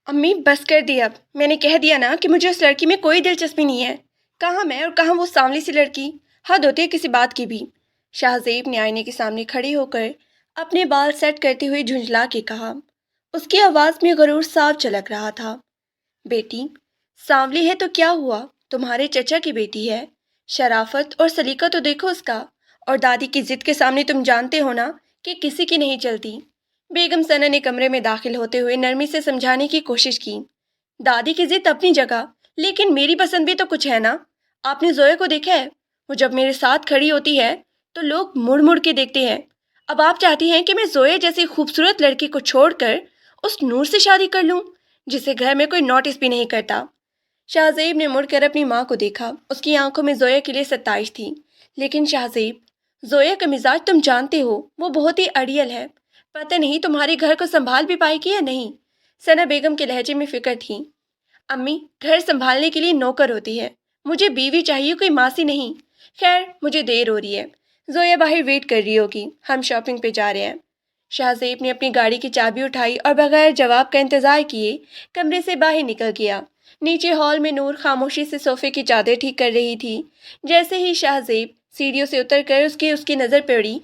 امی بس کر دیا اب، میں نے کہہ دیا نا کہ مجھے اس لڑکی میں کوئی دلچسپی نہیں ہے۔ کہاں میں اور کہاں وہ سانولی سی لڑکی، حد ہوتی ہے کسی بات کی بھی۔ شاہ زیب نے آئینے کے سامنے کھڑی ہو کر اپنے بال سیٹ کرتے ہوئے جھنجھلا کے کہا۔ اس کی آواز میں غرور صاف جھلک رہا تھا۔ بیٹی، سانولی ہے تو کیا ہوا، تمہارے چچا کی بیٹی ہے، شرافت اور سلیقہ تو دیکھو اس کا، اور دادی کی ضد کے سامنے تم جانتے ہو نا کہ کسی کی نہیں چلتی۔ بیگم ثنا نے کمرے میں داخل ہوتے ہوئے نرمی سے سمجھانے کی کوشش کی۔ دادی کی ضد اپنی جگہ، لیکن میری پسند بھی تو کچھ ہے نا۔ آپ نے زویا کو دیکھا ہے، وہ جب میرے ساتھ کھڑی ہوتی ہے تو لوگ مڑ مڑ کے دیکھتے ہیں۔ اب آپ چاہتی ہیں کہ میں زویا جیسی خوبصورت لڑکی کو چھوڑ کر اس نور سے شادی کر لوں جسے گھر میں کوئی نوٹس بھی نہیں کرتا؟ شاہ زیب نے مڑ کر اپنی ماں کو دیکھا۔ اس کی آنکھوں میں زویا کے لیے ستائش تھی۔ لیکن شاہ زیب، زویا کا مزاج تم جانتے ہو، وہ بہت ہی اڑیل ہے، پتہ نہیں تمہارے گھر کو سنبھال بھی پائے گی یا نہیں۔ ثنا بیگم کے لہجے میں فکر تھی۔ امی، گھر سنبھالنے کے لیے نوکر ہوتی ہے، مجھے بیوی چاہیے، کوئی ماسی نہیں۔ خیر، مجھے دیر ہو رہی ہے، زویا باہر ویٹ کر رہی ہوگی، ہم شاپنگ پہ جا رہے ہیں۔ شاہ زیب نے اپنی گاڑی کی چابی اٹھائی اور بغیر جواب کا انتظار کیے کمرے سے باہر نکل گیا۔ نیچے ہال میں نور خاموشی سے صوفے کی چادر ٹھیک کر رہی تھی۔ جیسے ہی شاہ زیب سیڑھیوں سے اتر کر اس کی نظر پڑی،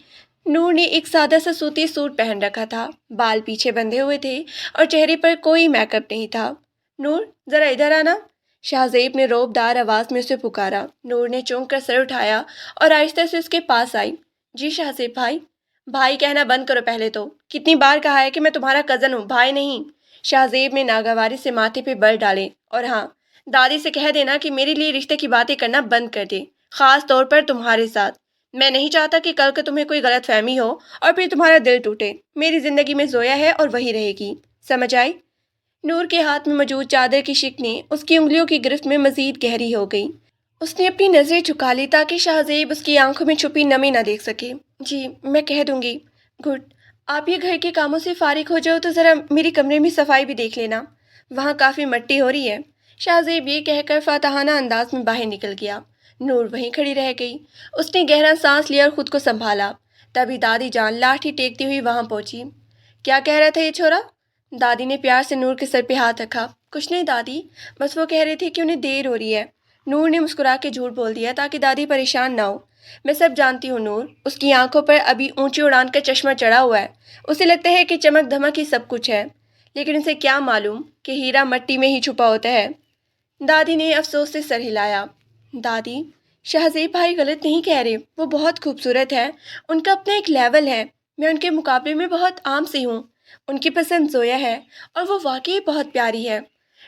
نور نے ایک سادہ سا سوتی سوٹ پہن رکھا تھا، بال پیچھے بندھے ہوئے تھے اور چہرے پر کوئی میک اپ نہیں تھا۔ نور، ذرا ادھر آنا، شاہ زیب نے روب دار آواز میں اسے پکارا۔ نور نے چونک کر سر اٹھایا اور آہستہ سے اس کے پاس آئی۔ جی شاہ زیب بھائی۔ بھائی کہنا بند کرو پہلے تو، کتنی بار کہا ہے کہ میں تمہارا کزن ہوں، بھائی نہیں۔ شاہ زیب نے ناگواری سے ماتھے پہ بل ڈالے۔ اور ہاں، دادی سے کہہ دینا کہ میرے لیے رشتے کی باتیں کرنا بند کر دے، خاص طور پر تمہارے ساتھ۔ میں نہیں چاہتا کہ کل کو تمہیں کوئی غلط فہمی ہو اور پھر تمہارا دل ٹوٹے۔ میری زندگی میں زویا ہے اور وہی رہے گی، سمجھ آئی؟ نور کے ہاتھ میں موجود چادر کی شکنیں اس کی انگلیوں کی گرفت میں مزید گہری ہو گئی۔ اس نے اپنی نظریں جھکا لی تاکہ شاہ زیب اس کی آنکھوں میں چھپی نمی نہ دیکھ سکے۔ جی، میں کہہ دوں گی۔ گڈ۔ آپ یہ گھر کے کاموں سے فارغ ہو جاؤ تو ذرا میری کمرے میں صفائی بھی دیکھ لینا، وہاں کافی مٹی ہو رہی ہے۔ شاہ زیب یہ کہہ کر فاتحانہ انداز میں باہر نکل گیا۔ نور وہیں کھڑی رہ گئی۔ اس نے گہرا سانس لیا اور خود کو سنبھالا۔ تبھی دادی جان لاٹھی ٹیکتی ہوئی وہاں پہنچی۔ کیا کہہ رہا تھا یہ چھوڑا؟ دادی نے پیار سے نور کے سر پہ ہاتھ رکھا۔ کچھ نہیں دادی، بس وہ کہہ رہے تھے کہ انہیں دیر ہو رہی ہے۔ نور نے مسکرا کے جھوٹ بول دیا تاکہ دادی پریشان نہ ہو۔ میں سب جانتی ہوں نور، اس کی آنکھوں پر ابھی اونچی اڑان کا چشمہ چڑھا ہوا ہے، اسے لگتا ہے کہ چمک دھمک ہی سب کچھ ہے، لیکن اسے کیا معلوم کہ ہیرا مٹی میں ہی چھپا ہوتا ہے۔ دادی نے افسوس سے سر ہلایا۔ دادی، شاہ زیب بھائی غلط نہیں کہہ رہے، وہ بہت خوبصورت ہے، ان کا اپنا ایک لیول ہے، میں ان کے مقابلے میں بہت عام سی ہوں۔ ان کی پسند زویا ہے اور وہ واقعی بہت پیاری ہے،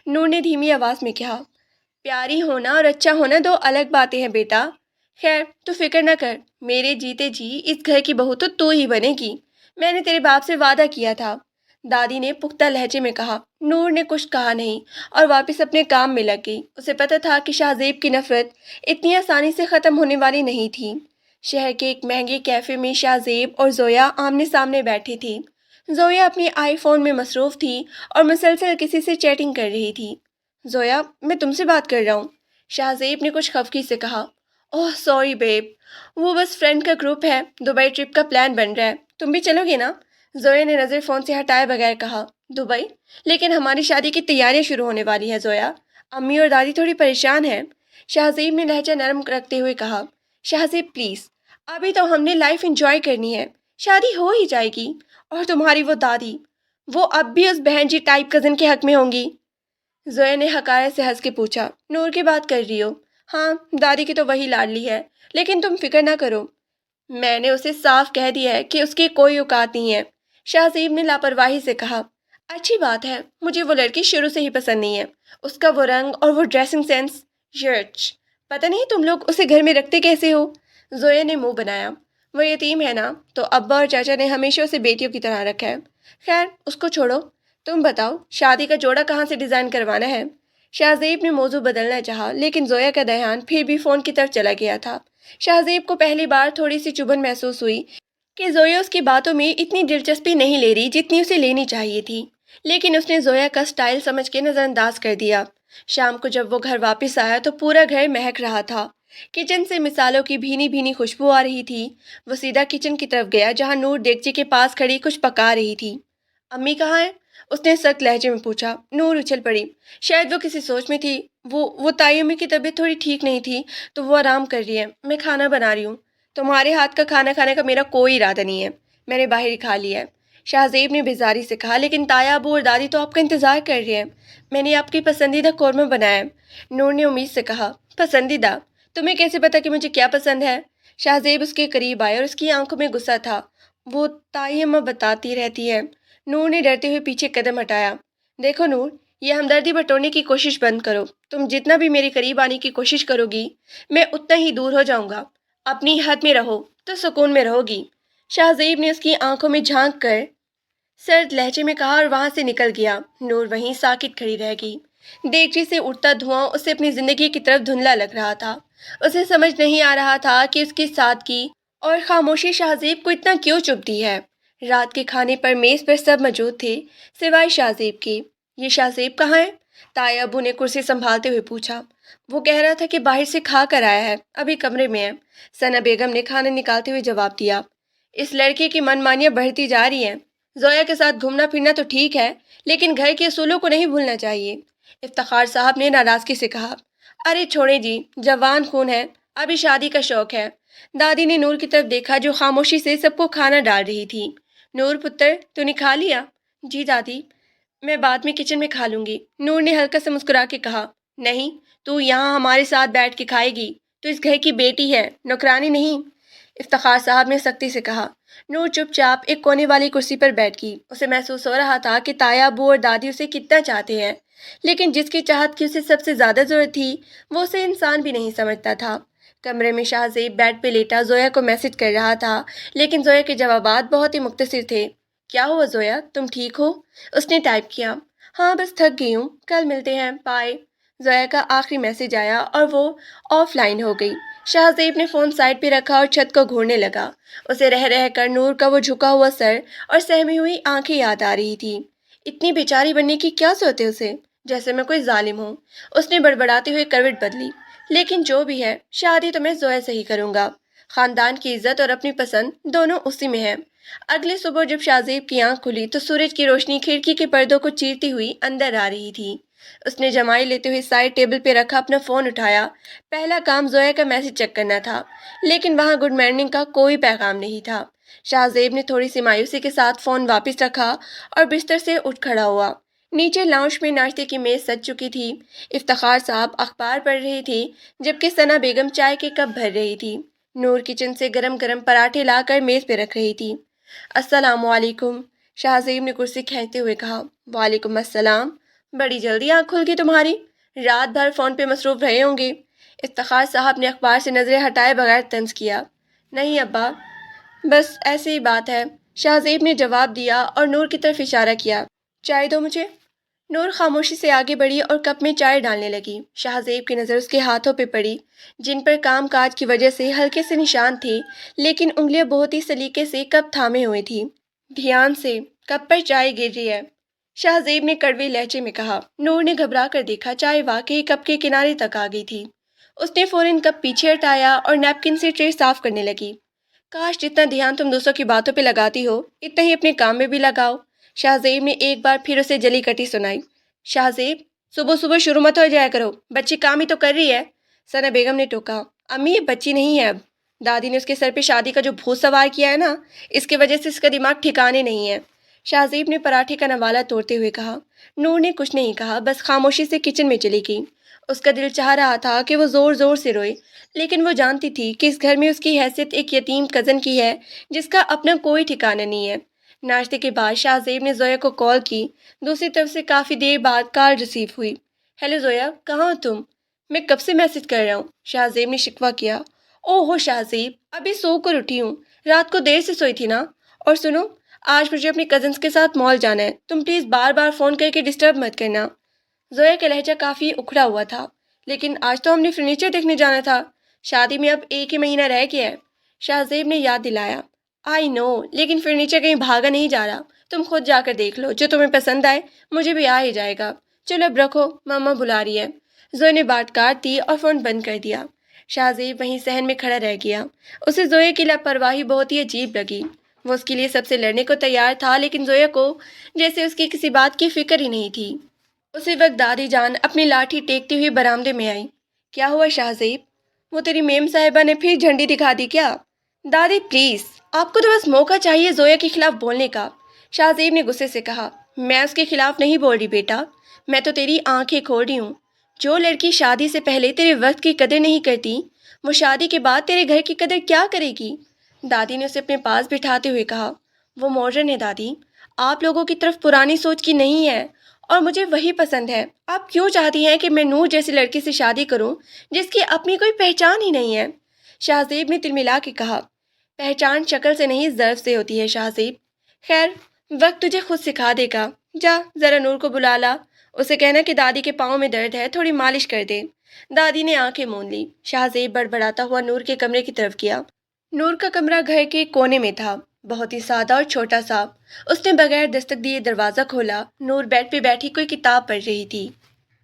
نور نے دھیمی آواز میں کہا۔ پیاری ہونا اور اچھا ہونا دو الگ باتیں ہیں بیٹا۔ خیر، تو فکر نہ کر، میرے جیتے جی اس گھر کی بہو تو ہی بنے گی، میں نے تیرے باپ سے وعدہ کیا تھا، دادی نے پختہ لہجے میں کہا۔ نور نے کچھ کہا نہیں اور واپس اپنے کام میں لگ گئی۔ اسے پتہ تھا کہ شاہ زیب کی نفرت اتنی آسانی سے ختم ہونے والی نہیں تھی۔ شہر کے ایک مہنگے کیفے میں شاہ زیب اور زویا آمنے سامنے بیٹھی تھی۔ زویا اپنے آئی فون میں مصروف تھی اور مسلسل کسی سے چیٹنگ کر رہی تھی۔ زویا، میں تم سے بات کر رہا ہوں، شاہ زیب نے کچھ خفگی سے کہا۔ اوہ سوری بیب، وہ بس فرینڈ کا گروپ ہے، دبئی ٹرپ کا پلان بن رہا ہے، تم بھی چلو گے نا؟ زویا نے نظر فون سے ہٹائے بغیر کہا۔ دبئی؟ لیکن ہماری شادی کی تیاریاں شروع ہونے والی ہیں زویا، امی اور دادی تھوڑی پریشان ہیں، شاہ زیب نے لہجہ نرم رکھتے ہوئے کہا۔ شاہ زیب پلیز، ابھی تو ہم نے لائف انجوائے کرنی ہے، شادی ہو ہی جائے گی، اور تمہاری وہ دادی، وہ اب بھی اس بہن جی ٹائپ کزن کے حق میں ہوں گی؟ زویا نے حقارت سے ہنس کے پوچھا۔ نور کی بات کر رہی ہو؟ ہاں، دادی کی تو وہی لاڈلی ہے، لیکن تم فکر نہ کرو، میں نے اسے صاف کہہ دیا ہے کہ اس کی کوئی اوقات نہیں ہے، شاہ زیب نے لاپرواہی سے کہا۔ اچھی بات ہے، مجھے وہ لڑکی شروع سے ہی پسند نہیں ہے، اس کا وہ رنگ اور وہ ڈریسنگ سینس، یرچ، پتہ نہیں تم لوگ اسے گھر میں رکھتے کیسے ہو؟ زویا نے منہ بنایا۔ وہ یتیم ہے نا، تو ابا اور چاچا نے ہمیشہ اسے بیٹیوں کی طرح رکھا ہے۔ خیر، اس کو چھوڑو، تم بتاؤ شادی کا جوڑا کہاں سے ڈیزائن کروانا ہے؟ شاہ زیب نے موضوع بدلنا چاہا، لیکن زویا کا دھیان پھر بھی فون کی طرف چلا گیا تھا۔ شاہ زیب کو پہلی بار تھوڑی سی چبھن محسوس ہوئی کہ زویا اس کی باتوں میں اتنی دلچسپی نہیں لے رہی جتنی اسے لینی چاہیے تھی، لیکن اس نے زویا کا سٹائل سمجھ کے نظر انداز کر دیا۔ شام کو جب وہ گھر واپس آیا تو پورا گھر مہک رہا تھا۔ کچن سے مثالوں کی بھینی بھینی خوشبو آ رہی تھی۔ وہ سیدھا کچن کی طرف گیا جہاں نور دیگچی کے پاس کھڑی کچھ پکا رہی تھی۔ امی کہاں ہیں؟ اس نے سخت لہجے میں پوچھا۔ نور اچھل پڑی، شاید وہ کسی سوچ میں تھی۔ وہ تائی امی کی طبیعت تھوڑی ٹھیک نہیں تھی تو وہ آرام کر رہی ہے، میں کھانا بنا رہی ہوں۔ تمہارے ہاتھ کا کھانا کھانے کا میرا کوئی ارادہ نہیں ہے، میں نے باہر ہی کھا لیا ہے، شاہ زیب نے بیزاری سے کہا۔ لیکن تایا، ابو اور دادی تو آپ کا انتظار کر رہے ہیں، میں نے آپ کی پسندیدہ قورمہ بنایا ہے، نور نے امید سے کہا۔ پسندیدہ؟ تمہیں کیسے پتا کہ مجھے کیا پسند ہے؟ شاہ زیب اس کے قریب آئے اور اس کی آنکھوں میں غصہ تھا۔ وہ تائی اماں بتاتی رہتی ہے۔ نور نے ڈرتے ہوئے پیچھے قدم ہٹایا۔ دیکھو نور، یہ ہمدردی بٹورنے کی کوشش بند کرو، تم جتنا بھی میرے قریب آنے کی کوشش کرو گی میں اتنا ہی دور ہو جاؤں گا، اپنی حد میں رہو تو سکون میں رہو گی، شاہ زیب نے اس کی آنکھوں میں جھانک کر سرد لہجے میں کہا اور وہاں سے نکل گیا۔ نور وہیں ساکت کھڑی رہ گئی۔ دیگچی سے اٹھتا دھواں اسے اپنی زندگی کی طرف دھندلا لگ رہا تھا۔ اسے سمجھ نہیں آ رہا تھا کہ اس کی سادگی اور خاموشی شاہ زیب کو اتنا کیوں چبھتی ہے۔ رات کے کھانے پر میز پر سب موجود تھے سوائے شاہ زیب کے۔ یہ شاہ زیب کہاں ہے؟ تایا ابو نے کرسی سنبھالتے ہوئے پوچھا۔ وہ کہہ رہا تھا کہ باہر سے کھا کر آیا ہے، ابھی کمرے میں ہے، ثنا بیگم نے کھانا نکالتے ہوئے جواب دیا۔ اس لڑکے کی من مانیاں بڑھتی جا رہی ہیں۔ زویا کے ساتھ گھومنا پھرنا تو ٹھیک ہے لیکن گھر کے اصولوں کو نہیں بھولنا چاہیے، افتخار صاحب نے ناراضگی سے کہا۔ ارے چھوڑیں جی، جوان خون ہے، ابھی شادی کا شوق ہے۔ دادی نے نور کی طرف دیکھا جو خاموشی سے سب کو کھانا ڈال رہی تھی۔ نور پتر، تو نے کھا لیا؟ جی دادی، میں بعد میں کچن میں کھا لوں گی، نور نے ہلکا سے مسکرا کے کہا۔ نہیں، تو یہاں ہمارے ساتھ بیٹھ کے کھائے گی، تو اس گھر کی بیٹی ہے، نوکرانی نہیں، افتخار صاحب نے سختی سے کہا۔ نور چپ چاپ ایک کونے والی کرسی پر بیٹھ گئی۔ اسے محسوس ہو رہا تھا کہ تایا ابو اور دادی اسے کتنا چاہتے ہیں، لیکن جس کی چاہت کی اسے سب سے زیادہ ضرورت تھی وہ اسے انسان بھی نہیں سمجھتا تھا۔ کمرے میں شاہ زیب بیڈ پہ لیٹا زویا کو میسج کر رہا تھا، لیکن زویا کے جوابات بہت ہی مختصر تھے۔ کیا ہوا زویا، تم ٹھیک ہو؟ اس نے ٹائپ کیا۔ ہاں بس تھک گئی ہوں، کل ملتے ہیں، بائے۔ زویا کا آخری میسج آیا اور وہ آف لائن ہو گئی۔ شاہ زیب نے فون سائڈ پہ رکھا اور چھت کو گھورنے لگا۔ اسے رہ رہ کر نور کا وہ جھکا ہوا سر اور سہمی ہوئی آنکھیں یاد آ رہی تھی۔ اتنی بیچاری بننے کی کیا ضرورت ہے اسے، جیسے میں کوئی ظالم ہوں۔ اس نے بڑبڑاتے ہوئے کروٹ بدلی۔ لیکن جو بھی ہے، شادی تو میں زویا سے ہی کروں گا، خاندان کی عزت اور اپنی پسند دونوں اسی میں ہے۔ اگلی صبح جب شاہ زیب کی آنکھ کھلی تو سورج کی روشنی کھڑکی کے پردوں کو چیرتی ہوئی اندر آ رہی تھی۔ اس نے جمائی لیتے ہوئے سائڈ ٹیبل پہ رکھا اپنا فون اٹھایا۔ پہلا کام زویا کا میسج چیک کرنا تھا، لیکن وہاں گڈ مارننگ کا کوئی پیغام نہیں تھا۔ شاہ زیب نے تھوڑی سی مایوسی کے ساتھ فون واپس رکھا اور بستر سے اٹھ کھڑا ہوا۔ نیچے لاؤنج میں ناشتے کی میز سج چکی تھی۔ افتخار صاحب اخبار پڑھ رہے تھے جبکہ ثنا بیگم چائے کے کپ بھر رہی تھی۔ نور کچن سے گرم گرم پراٹھے لا کر میز پہ رکھ رہی تھی۔ السلام علیکم، شاہ زیب نے کرسی کھینچتے ہوئے کہا۔ وعلیکم السلام، بڑی جلدی آنکھ کھل گئی تمہاری، رات بھر فون پہ مصروف رہے ہوں گے۔ افتخار صاحب نے اخبار سے نظریں ہٹائے بغیر طنز کیا۔ نہیں ابا، بس ایسی ہی بات ہے، شاہ زیب نے جواب دیا اور نور کی طرف اشارہ کیا۔ چائے دو مجھے۔ نور خاموشی سے آگے بڑھی اور کپ میں چائے ڈالنے لگی۔ شاہ زیب کی نظر اس کے ہاتھوں پہ پڑی جن پر کام کاج کی وجہ سے ہلکے سے نشان تھے، لیکن انگلیاں بہت ہی سلیقے سے کپ تھامے ہوئے تھی۔ دھیان سے، کپ پر چائے گر رہی ہے، شاہ زیب نے کڑوے لہجے میں کہا۔ نور نے گھبرا کر دیکھا، چائے واقعی کپ کے کنارے تک آ گئی تھی۔ اس نے فوراً کپ پیچھے ہٹایا اور نیپکن سے ٹرے صاف کرنے لگی۔ کاش جتنا دھیان تم دوسروں کی باتوں پہ لگاتی ہو اتنا ہی اپنے کام میں بھی لگاؤ، شاہ زیب نے ایک بار پھر اسے جلی کٹی سنائی۔ شاہ زیب، صبح صبح شروع مت ہو جایا کرو، بچی کام ہی تو کر رہی ہے، ثنا بیگم نے ٹوکا۔ امی یہ بچی نہیں ہے اب، دادی نے اس کے سر پہ شادی کا جو بھوت سوار کیا ہے نا، اس کی وجہ سے اس کا دماغ ٹھکانے نہیں ہے، شاہ زیب نے پراٹھے کا نوالا توڑتے ہوئے کہا۔ نور نے کچھ نہیں کہا، بس خاموشی سے کچن میں چلی گئی۔ اس کا دل چاہ رہا تھا کہ وہ زور زور سے روئے، لیکن وہ جانتی تھی کہ اس گھر میں اس کی حیثیت ایک یتیم کزن کی ہے جس کا اپنا کوئی ٹھکانہ نہیں ہے۔ ناشتے کے بعد شاہ زیب نے زویا کو کال کی۔ دوسری طرف سے کافی دیر بعد کال ریسیو ہوئی۔ ہیلو زویا، کہاں ہو تم؟ میں کب سے میسج کر رہا ہوں، شاہ زیب نے شکوہ کیا۔ اوہ ہو شاہ زیب، ابھی سو کر اٹھی ہوں، رات کو دیر سے سوئی تھی نا۔ اور سنو، آج مجھے اپنے کزنس کے ساتھ مال جانا ہے، تم پلیز بار بار فون کر کے ڈسٹرب مت کرنا۔ زویا کا لہجہ کافی اکھڑا ہوا تھا۔ لیکن آج تو ہم نے فرنیچر دیکھنے جانا تھا، شادی میں اب ایک ہی مہینہ رہ گیا ہے، شاہ زیب نے یاد دلایا۔ آئی نو، لیکن فرنیچر کہیں بھاگا نہیں جا رہا، تم خود جا کر دیکھ لو، جو تمہیں پسند آئے مجھے بھی آ ہی جائے گا۔ چلو اب رکھو، ماما بلا رہی ہے۔ زویا نے بات کاٹ دی اور فون بند کر دیا۔ شاہ زیب وہیں صحن میں کھڑا رہ گیا۔ اسے زویا کی لاپرواہی بہت ہی عجیب لگی۔ وہ اس کے لیے سب سے لڑنے کو تیار تھا، لیکن زویا کو جیسے اس کی کسی بات کی فکر ہی نہیں تھی۔ اسی وقت دادی جان اپنی لاٹھی ٹیکتی ہوئی برآمدے میں آئی۔ کیا ہوا شاہ زیب؟ وہ تیری میم صاحبہ نے پھر جھنڈی دکھا دی کیا؟ دادی پلیز، آپ کو تو بس موقع چاہیے زویا کے خلاف بولنے کا، شاہ زیب نے غصے سے کہا۔ میں اس کے خلاف نہیں بول رہی بیٹا، میں تو تیری آنکھیں کھول رہی ہوں۔ جو لڑکی شادی سے پہلے تیرے وقت کی قدر نہیں کرتی، وہ شادی کے بعد تیرے گھر کی قدر کیا کرے گی؟ دادی نے اسے اپنے پاس بٹھاتے ہوئے کہا۔ وہ ماڈرن ہے دادی، آپ لوگوں کی طرف پرانی سوچ کی نہیں ہے، اور مجھے وہی پسند ہے۔ آپ کیوں چاہتی ہیں کہ میں نور جیسی لڑکی سے شادی کروں جس کی اپنی کوئی پہچان ہی نہیں ہے؟ شاہ زیب نے تلملا کے کہا۔ پہچان شکل سے نہیں ظرف سے ہوتی ہے شاہ زیب۔ خیر، وقت تجھے خود سکھا دے گا۔ جا ذرا نور کو بلا لا، اسے کہنا کہ دادی کے پاؤں میں درد ہے، تھوڑی مالش کر دے۔ دادی نے آنکھیں مون لی۔ شاہ زیب بڑبڑاتا ہوا نور کے کمرے کی طرف گیا۔ نور کا کمرہ گھر کے کونے میں تھا، بہت ہی سادہ اور چھوٹا سا۔ اس نے بغیر دستک دیے دروازہ کھولا۔ نور بیڈ پہ بیٹھی کوئی کتاب پڑھ رہی تھی۔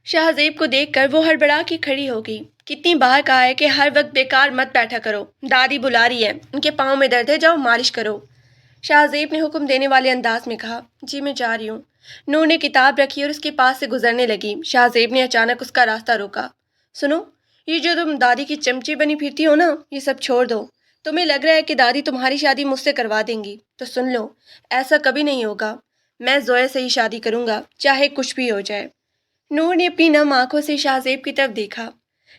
شاہ زیب کو دیکھ کر وہ ہڑبڑا کے کھڑی ہو گئی۔ کتنی بار کہا ہے کہ ہر وقت بیکار مت بیٹھا کرو، دادی بلا رہی ہے، ان کے پاؤں میں درد ہے، جاؤ مالش کرو۔ شاہ زیب نے حکم دینے والے انداز میں کہا۔ جی میں جا رہی ہوں۔ نور نے کتاب رکھی اور اس کے پاس سے گزرنے لگی۔ شاہ زیب نے اچانک اس کا راستہ روکا۔ سنو، یہ جو تم دادی کی چمچی بنی پھرتی ہو نا، یہ سب چھوڑ دو۔ تمہیں لگ رہا ہے کہ دادی تمہاری شادی مجھ سے کروا دیں گی، تو سن لو، ایسا کبھی نہیں ہوگا۔ میں زویا سے ہی شادی کروں گا، چاہے کچھ بھی ہو جائے۔ نور نے اپنی نم آنکھوں سے شاہ زیب کی طرف دیکھا۔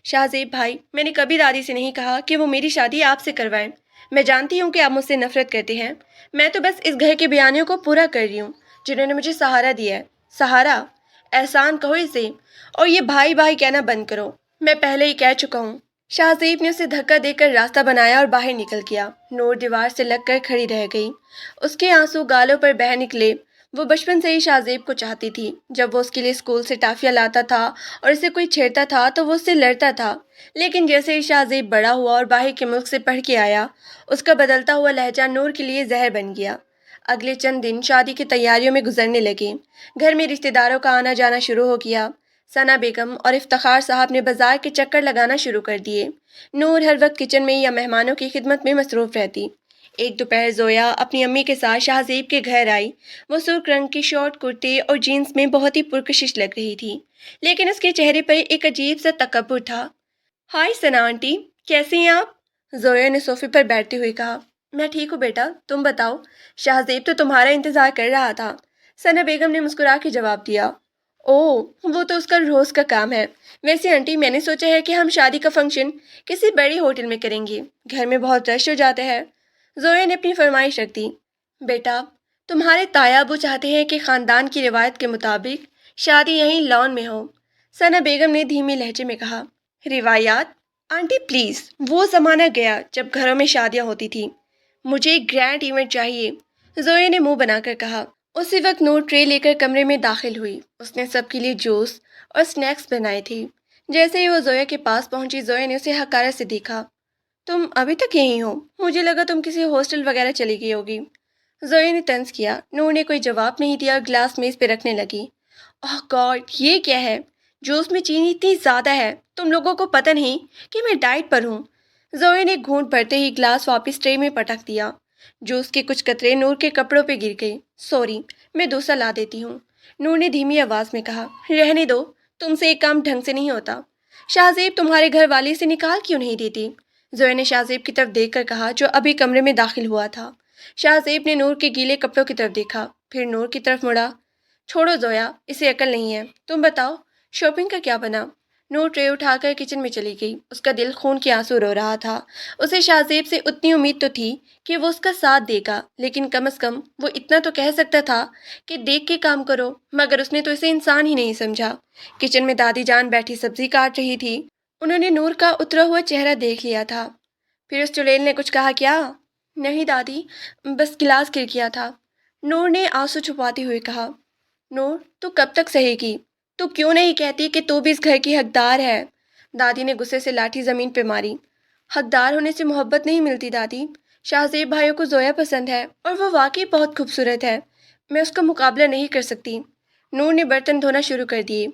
شاہ زیب بھائی، میں نے کبھی دادی سے نہیں کہا کہ وہ میری شادی آپ سے کروائیں۔ میں جانتی ہوں کہ آپ مجھ سے نفرت کرتے ہیں، میں تو بس اس گھر کے بیانیوں کو پورا کر رہی ہوں جنہوں نے مجھے سہارا دیا ہے۔ سہارا؟ احسان کہو اسے، اور یہ بھائی بھائی کہنا بند کرو، میں پہلے ہی کہہ چکا ہوں۔ شاہ زیب نے اسے دھکا دے کر راستہ بنایا اور باہر نکل گیا۔ نور دیوار سے لگ کر کھڑی رہ گئی۔ اس کے آنسو گالوں پر بہہ نکلے۔ وہ بچپن سے ہی شاہ زیب کو چاہتی تھی۔ جب وہ اس کے لیے اسکول سے ٹافیاں لاتا تھا اور اسے کوئی چھیڑتا تھا تو وہ اس سے لڑتا تھا، لیکن جیسے ہی شاہ زیب بڑا ہوا اور باہر کے ملک سے پڑھ کے آیا، اس کا بدلتا ہوا لہجہ نور کے لیے زہر بن گیا۔ اگلے چند دن شادی کی تیاریوں میں گزرنے لگے۔ گھر میں رشتہ داروں کا آنا جانا شروع ہو گیا۔ ثنا بیگم اور افتخار صاحب نے بازار کے چکر لگانا شروع کر دیے۔ نور ہر وقت کچن میں یا مہمانوں کی خدمت میں مصروف رہتی۔ ایک دوپہر زویا اپنی امی کے ساتھ شاہ زیب کے گھر آئی۔ وہ سرخ رنگ کی شارٹ کرتے اور جینس میں بہت ہی پرکشش لگ رہی تھی، لیکن اس کے چہرے پر ایک عجیب سا تکبر تھا۔ ہائے ثنا آنٹی، کیسی ہیں آپ؟ زویا نے صوفے پر بیٹھتے ہوئے کہا۔ میں ٹھیک ہوں بیٹا، تم بتاؤ، شاہ زیب تو تمہارا انتظار کر رہا تھا۔ ثنا بیگم نے مسکرا کے جواب دیا۔ اوہ، وہ تو اس کا روز کا کام ہے۔ ویسے آنٹی، میں نے سوچا ہے کہ ہم شادی کا فنکشن کسی بڑی ہوٹل میں کریں گے، گھر میں بہت رش ہو جاتا ہے۔ زویا نے اپنی فرمائش رکھ دی۔ بیٹا، تمہارے تایا ابو چاہتے ہیں کہ خاندان کی روایت کے مطابق شادی یہیں لان میں ہو، ثنا بیگم نے دھیمی لہجے میں کہا۔ روایات؟ آنٹی پلیز، وہ زمانہ گیا جب گھروں میں شادیاں ہوتی تھیں۔ مجھے ایک گرینڈ ایونٹ چاہیے، زویا نے منہ بنا کر کہا۔ اسی وقت نور ٹرے لے کر کمرے میں داخل ہوئی۔ اس نے سب کے لیے جوس اور سنیکس بنائے تھے۔ جیسے ہی وہ زویا کے پاس پہنچی، زویا نے اسے حقارت سے دیکھا۔ تم ابھی تک یہیں ہو؟ مجھے لگا تم کسی ہاسٹل وغیرہ چلی گئی ہوگی۔ زویا نے طنز کیا۔ نور نے کوئی جواب نہیں دیا اور گلاس میز پہ رکھنے لگی۔ اوہ گاڈ، یہ کیا ہے؟ جوس میں چینی اتنی زیادہ ہے، تم لوگوں کو پتہ نہیں کہ میں ڈائٹ پر ہوں۔ زویا نے گھونٹ بھرتے ہی گلاس واپس ٹرے میں پٹک دیا۔ جوس کے کچھ قطرے نور کے کپڑوں پہ گر گئے۔ سوری، میں دوسرا لا دیتی ہوں، نور نے دھیمی آواز میں کہا۔ رہنے دو، تم سے ایک کام ڈھنگ سے نہیں ہوتا۔ شاہ زیب تمہارے گھر والے سے نکال کیوں نہیں دیتی؟ زویا نے شاہ زیب کی طرف دیکھ کر کہا، جو ابھی کمرے میں داخل ہوا تھا۔ شاہ زیب نے نور کے گیلے کپڑوں کی طرف دیکھا، پھر نور کی طرف مڑا۔ چھوڑو زویا، اسے عقل نہیں ہے۔ تم بتاؤ، شاپنگ کا کیا بنا؟ نور ٹرے اٹھا کر کچن میں چلی گئی۔ اس کا دل خون کے آنسو رو رہا تھا۔ اسے شاہ زیب سے اتنی امید تو تھی کہ وہ اس کا ساتھ دے گا، لیکن کم از کم وہ اتنا تو کہہ سکتا تھا کہ دیکھ کے کام کرو، مگر اس نے تو اسے انسان ہی نہیں سمجھا۔ کچن میں دادی جان بیٹھی سبزی کاٹ رہی تھی۔ انہوں نے نور کا اترا ہوا چہرہ دیکھ لیا تھا۔ پھر اس چڑیل نے کچھ کہا کیا؟ نہیں دادی، بس گلاس گر گیا تھا، نور نے آنسو چھپاتے ہوئے کہا۔ نور، تو کب تک سہے گی؟ تو کیوں نہیں کہتی کہ تو بھی اس گھر کی حقدار ہے؟ دادی نے غصے سے لاٹھی زمین پہ ماری۔ حقدار ہونے سے محبت نہیں ملتی دادی۔ شاہ زیب بھائیوں کو زویا پسند ہے اور وہ واقعی بہت خوبصورت ہے، میں اس کا مقابلہ نہیں کر سکتی۔ نور نے برتن دھونا شروع کر دیے۔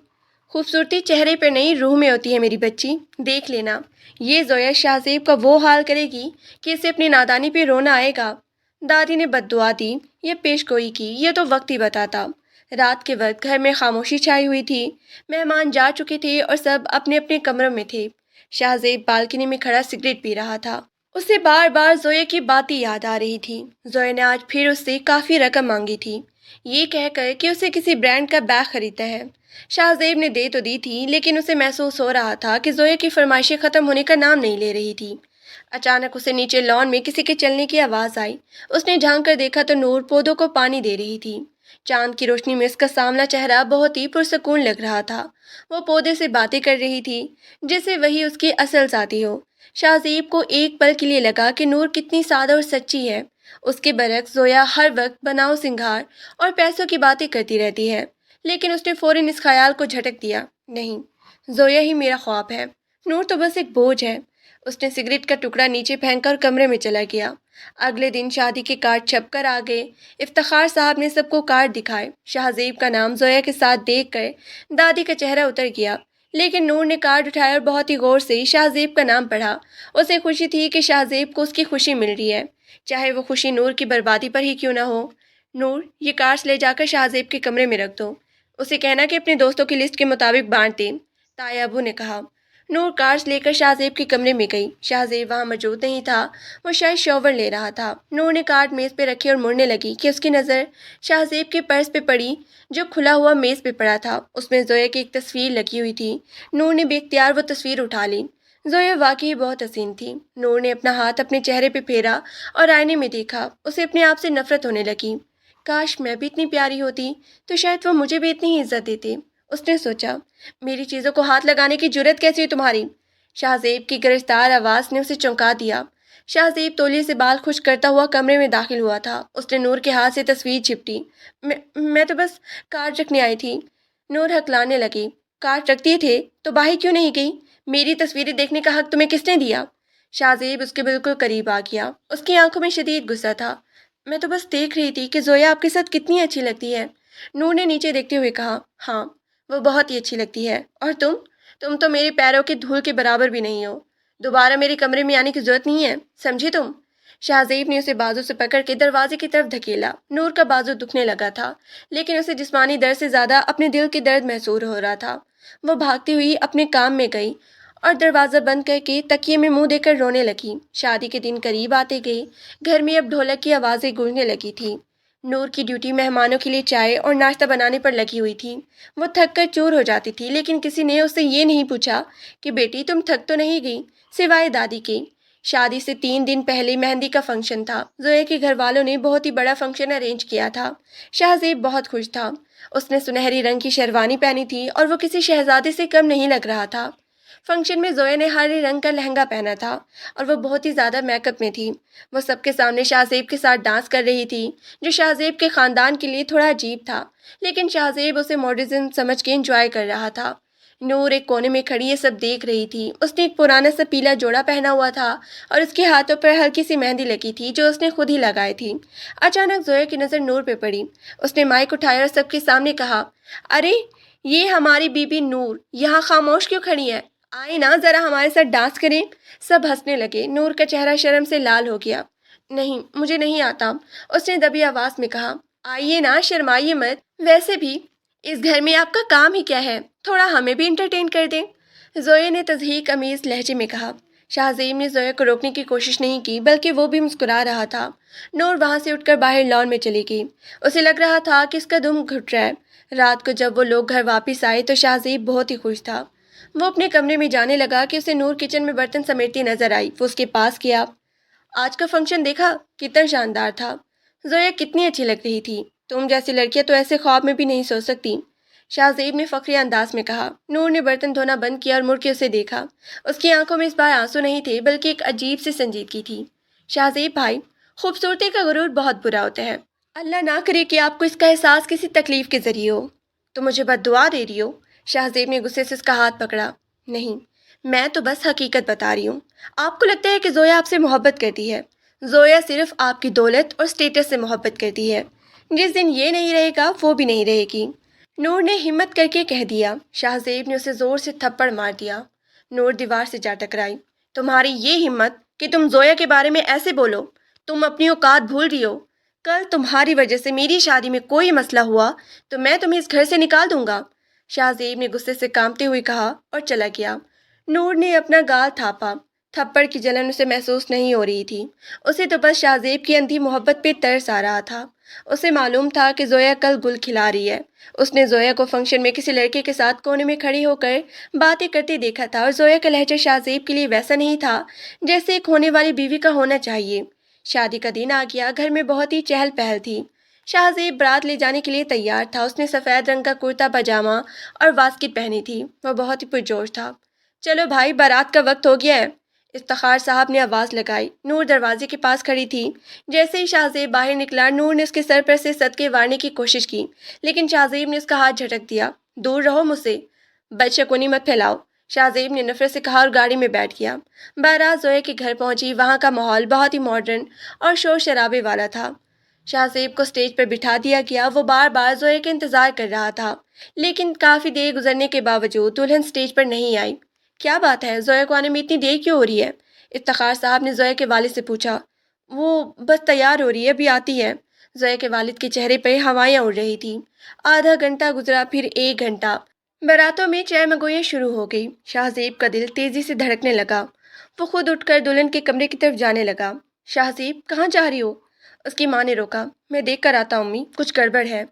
خوبصورتی چہرے پہ نہیں، روح میں ہوتی ہے میری بچی، دیکھ لینا، یہ زویا شاہ زیب کا وہ حال کرے گی کہ اسے اپنی نادانی پہ رونا آئے گا۔ دادی نے بددعا دی یا پیش گوئی کی یہ تو وقت ہی بتاتا۔ رات کے وقت گھر میں خاموشی چھائی ہوئی تھی، مہمان جا چکے تھے اور سب اپنے اپنے کمروں میں تھے۔ شاہ زیب بالکنی میں کھڑا سگریٹ پی رہا تھا۔ اسے بار بار زویا کی باتیں یاد آ رہی تھی۔ زویا نے آج پھر اس سے کافی رقم مانگی تھی، یہ کہہ کر کہ اسے کسی برانڈ کا بیگ خریدنا ہے۔ شاہ زیب نے دے تو دی تھی، لیکن اسے محسوس ہو رہا تھا کہ زویا کی فرمائشیں ختم ہونے کا نام نہیں لے رہی تھی۔ اچانک اسے نیچے لان میں کسی کے چلنے کی آواز آئی۔ اس نے جھانک کر دیکھا تو نور پودوں کو پانی دے رہی تھی۔ چاند کی روشنی میں اس کا سامنا چہرہ بہت ہی پرسکون لگ رہا تھا۔ وہ پودے سے باتیں کر رہی تھی جیسے وہی اس کی اصل ذاتی ہو۔ شاہ زیب کو ایک پل کے لیے لگا کہ نور کتنی سادہ اور سچی ہے۔ اس کے برعکس زویا ہر وقت بناؤ سنگھار اور پیسوں کی باتیں کرتی رہتی ہے۔ لیکن اس نے فوراً اس خیال کو جھٹک دیا، نہیں، زویا ہی میرا خواب ہے، نور تو بس ایک بوجھ ہے۔ اس نے سگریٹ کا ٹکڑا نیچے پھینک کر کمرے میں چلا گیا۔ اگلے دن شادی کے کارڈ چھپ کر آ گئے۔ افتخار صاحب نے سب کو کارڈ دکھائے۔ شاہ زیب کا نام زویا کے ساتھ دیکھ کر دادی کا چہرہ اتر گیا، لیکن نور نے کارڈ اٹھایا اور بہت ہی غور سے شاہ زیب کا نام پڑھا۔ اسے خوشی تھی کہ شاہ زیب کو اس کی خوشی مل رہی ہے، چاہے وہ خوشی نور کی بربادی پر ہی کیوں نہ ہو۔ نور، یہ کارڈز لے جا کر شاہ زیب کے کمرے میں رکھ دو، اسے کہنا کہ اپنے دوستوں کی لسٹ کے مطابق بانٹ دیں، تایا ابو نے کہا۔ نور کارڈز لے کر شاہ زیب کے کمرے میں گئی۔ شاہ زیب وہاں موجود نہیں تھا، وہ شاید شاور لے رہا تھا۔ نور نے کارڈ میز پہ رکھے اور مڑنے لگی کہ اس کی نظر شاہ زیب کے پرس پہ پڑی جو کھلا ہوا میز پہ پڑا تھا۔ اس میں زویا کی ایک تصویر لگی ہوئی تھی۔ نور نے بے اختیار وہ تصویر اٹھا لی۔ زویا واقعی بہت حسین تھی۔ نور نے اپنا ہاتھ اپنے چہرے پہ پھیرا اور آئینے میں دیکھا۔ اسے اپنے آپ سے نفرت ہونے لگی۔ کاش میں بھی اتنی پیاری ہوتی تو شاید وہ مجھے بھی اتنی ہی عزت دیتے۔ اس نے سوچا، میری چیزوں کو ہاتھ لگانے کی جرت کیسی ہے تمہاری؟ شاہ زیب کی گرجدار آواز نے اسے چونکا دیا۔ شاہ زیب تولیے سے بال خشک کرتا ہوا کمرے میں داخل ہوا تھا۔ اس نے نور کے ہاتھ سے تصویر چپٹی۔ میں تو بس کارڈ رکھنے آئی تھی۔ نور ہکلانے لگی۔ کارڈ رکھتی تھے تو باہر کیوں نہیں گئی؟ میری تصویریں دیکھنے کا حق تمہیں کس نے دیا؟ شاہ زیب اس کے بالکل قریب آ گیا۔ اس کی آنکھوں میں شدید غصہ تھا۔ میں تو بس دیکھ رہی تھی کہ زویا آپ کے ساتھ کتنی اچھی لگتی ہے۔ نور نے نیچے دیکھتے ہوئے کہا، ہاں، وہ بہت ہی اچھی لگتی ہے، اور تم تو میرے پیروں کے دھول کے برابر بھی نہیں ہو۔ دوبارہ میرے کمرے میں آنے کی ضرورت نہیں ہے، سمجھی تم؟ شاہ زیب نے اسے بازو سے پکڑ کے دروازے کی طرف دھکیلا۔ نور کا بازو دکھنے لگا تھا، لیکن اسے جسمانی درد سے زیادہ اپنے دل کے درد محسوس ہو رہا تھا۔ وہ بھاگتی ہوئی اپنے کام میں گئی اور دروازہ بند کر کے تکیے میں منہ دے کر رونے لگی۔ شادی کے دن قریب آتے گئے، گھر میں اب ڈھولک کی آوازیں گونجنے لگی تھی۔ نور کی ڈیوٹی مہمانوں کے لیے چائے اور ناشتہ بنانے پر لگی ہوئی تھی۔ وہ تھک کر چور ہو جاتی تھی، لیکن کسی نے اس سے یہ نہیں پوچھا کہ بیٹی تم تھک تو نہیں گئی، سوائے دادی کے۔ شادی سے 3 دن پہلے مہندی کا فنکشن تھا۔ زویا کے گھر والوں نے بہت ہی بڑا فنکشن ارینج کیا تھا۔ شاہ زیب بہت خوش تھا۔ اس نے سنہری رنگ کی شیروانی پہنی تھی اور وہ کسی شہزادے سے کم نہیں لگ رہا تھا۔ فنکشن میں زویا نے ہرے رنگ کا لہنگا پہنا تھا اور وہ بہت ہی زیادہ میک اپ میں تھی۔ وہ سب کے سامنے شاہ زیب کے ساتھ ڈانس کر رہی تھی، جو شاہ زیب کے خاندان کے لیے تھوڑا عجیب تھا، لیکن شاہ زیب اسے ماڈرنزم سمجھ کے انجوائے کر رہا تھا۔ نور ایک کونے میں کھڑی یہ سب دیکھ رہی تھی۔ اس نے ایک پرانا سا پیلا جوڑا پہنا ہوا تھا اور اس کے ہاتھوں پر ہلکی سی مہندی لگی تھی جو اس نے خود ہی لگائی تھی۔ اچانک زویا کی نظر نور پہ پڑی۔ اس نے مائک اٹھایا اور سب کے سامنے کہا، ارے یہ ہماری بی بی نور یہاں خاموش کیوں کھڑی ہے؟ آئے نا ذرا ہمارے ساتھ ڈانس کریں۔ سب ہنسنے لگے۔ نور کا چہرہ شرم سے لال ہو گیا۔ نہیں، مجھے نہیں آتا، اس نے دبی آواز میں کہا۔ آئیے نا، شرمائیے مت، ویسے بھی اس گھر میں آپ کا کام ہی کیا ہے، تھوڑا ہمیں بھی انٹرٹین کر دیں، زویا نے تضحیک امیز لہجے میں کہا۔ شاہ زیب نے زویا کو روکنے کی کوشش نہیں کی، بلکہ وہ بھی مسکرا رہا تھا۔ نور وہاں سے اٹھ کر باہر لان میں چلی گئی۔ اسے لگ رہا تھا کہ اس کا دم گھٹ رہا ہے۔ رات کو جب وہ لوگ گھر واپس آئے تو شاہ زیب بہت ہی خوش تھا۔ وہ اپنے کمرے میں جانے لگا کہ اسے نور کچن میں برتن سمیٹتی نظر آئی۔ وہ اس کے پاس گیا۔ آج کا فنکشن دیکھا؟ کتنا شاندار تھا۔ زویا کتنی اچھی لگ رہی تھی۔ تم جیسی لڑکیاں تو ایسے خواب میں بھی نہیں سوچ سکتی، شاہ زیب نے فخری انداز میں کہا۔ نور نے برتن دھونا بند کیا اور مڑ کے اسے دیکھا۔ اس کی آنکھوں میں اس بار آنسو نہیں تھے، بلکہ ایک عجیب سی سنجیدگی تھی۔ شاہ زیب بھائی، خوبصورتی کا غرور بہت برا ہوتا ہے۔ اللہ نہ کرے کہ آپ کو اس کا احساس کسی تکلیف کے ذریعے ہو۔ تو مجھے بد دعا دے رہی ہو؟ شاہ زیب نے غصے سے اس کا ہاتھ پکڑا۔ نہیں، میں تو بس حقیقت بتا رہی ہوں۔ آپ کو لگتا ہے کہ زویا آپ سے محبت کرتی ہے۔ زویا صرف آپ کی دولت اور سٹیٹس سے محبت کرتی ہے۔ جس دن یہ نہیں رہے گا وہ بھی نہیں رہے گی، نور نے ہمت کر کے کہہ دیا۔ شاہ زیب نے اسے زور سے تھپڑ مار دیا۔ نور دیوار سے جا ٹکرائی۔ تمہاری یہ ہمت کہ تم زویا کے بارے میں ایسے بولو؟ تم اپنی اوقات بھول رہی ہو. کل تمہاری وجہ سے میری شادی میں کوئی مسئلہ ہوا تو میں تمہیں اس گھر سے نکال دوں گا. شاہ زیب نے غصے سے کانپتے ہوئے کہا اور چلا گیا. نور نے اپنا گال تھاپا. تھپڑ کی جلن اسے محسوس نہیں ہو رہی تھی. اسے تو بس شاہ زیب کی اندھی محبت پہ ترس آ رہا تھا. اسے معلوم تھا کہ زویا کل گل کھلا رہی ہے. اس نے زویا کو فنکشن میں کسی لڑکے کے ساتھ کونے میں کھڑی ہو کر باتیں کرتے دیکھا تھا اور زویا کا لہجہ شاہ زیب کے لیے ویسا نہیں تھا جیسے ایک ہونے والی بیوی کا ہونا چاہیے. شادی کا دن آ گیا. گھر میں بہت ہی چہل پہل تھی. شاہ زیب برات لے جانے کے لیے تیار تھا. اس نے سفید رنگ کا کرتا پاجامہ اور واسکٹ پہنی تھی. وہ بہت ہی پرجوش تھا. چلو بھائی بارات کا وقت ہو گیا ہے. افتخار صاحب نے آواز لگائی. نور دروازے کے پاس کھڑی تھی. جیسے ہی شاہ زیب باہر نکلا نور نے اس کے سر پر سے صدقے وارنے کی کوشش کی لیکن شاہ زیب نے اس کا ہاتھ جھٹک دیا. دور رہو مجھ سے. بدشگونی مت پھیلاؤ. شاہ زیب نے نفرت سے کہا اور گاڑی میں بیٹھ گیا. بارات زویا کے گھر پہنچی. وہاں کا ماحول بہت ہی ماڈرن اور شور شرابے والا تھا. شاہ زیب کو اسٹیج پر بٹھا دیا گیا. وہ بار بار زویا کا انتظار کر رہا تھا لیکن کافی دیر گزرنے کے باوجود دلہن اسٹیج پر نہیں آئی. کیا بات ہے؟ زویا کو آنے میں اتنی دیر کیوں ہو رہی ہے؟ افتخار صاحب نے زویا کے والد سے پوچھا. وہ بس تیار ہو رہی ہے, ابھی آتی ہے. زویا کے والد کے چہرے پہ ہوائیاں اڑ رہی تھیں. آدھا گھنٹہ گزرا, پھر 1 گھنٹہ. باراتوں میں چہ مگویاں شروع ہو گئی. شاہ زیب کا دل تیزی سے دھڑکنے لگا. وہ خود اٹھ کر دلہن کے کمرے کی طرف جانے لگا. شاہ زیب کہاں جا رہی ہو؟ اس کی ماں نے روکا. میں دیکھ کر آتا ہوں امی, کچھ گڑبڑ ہے.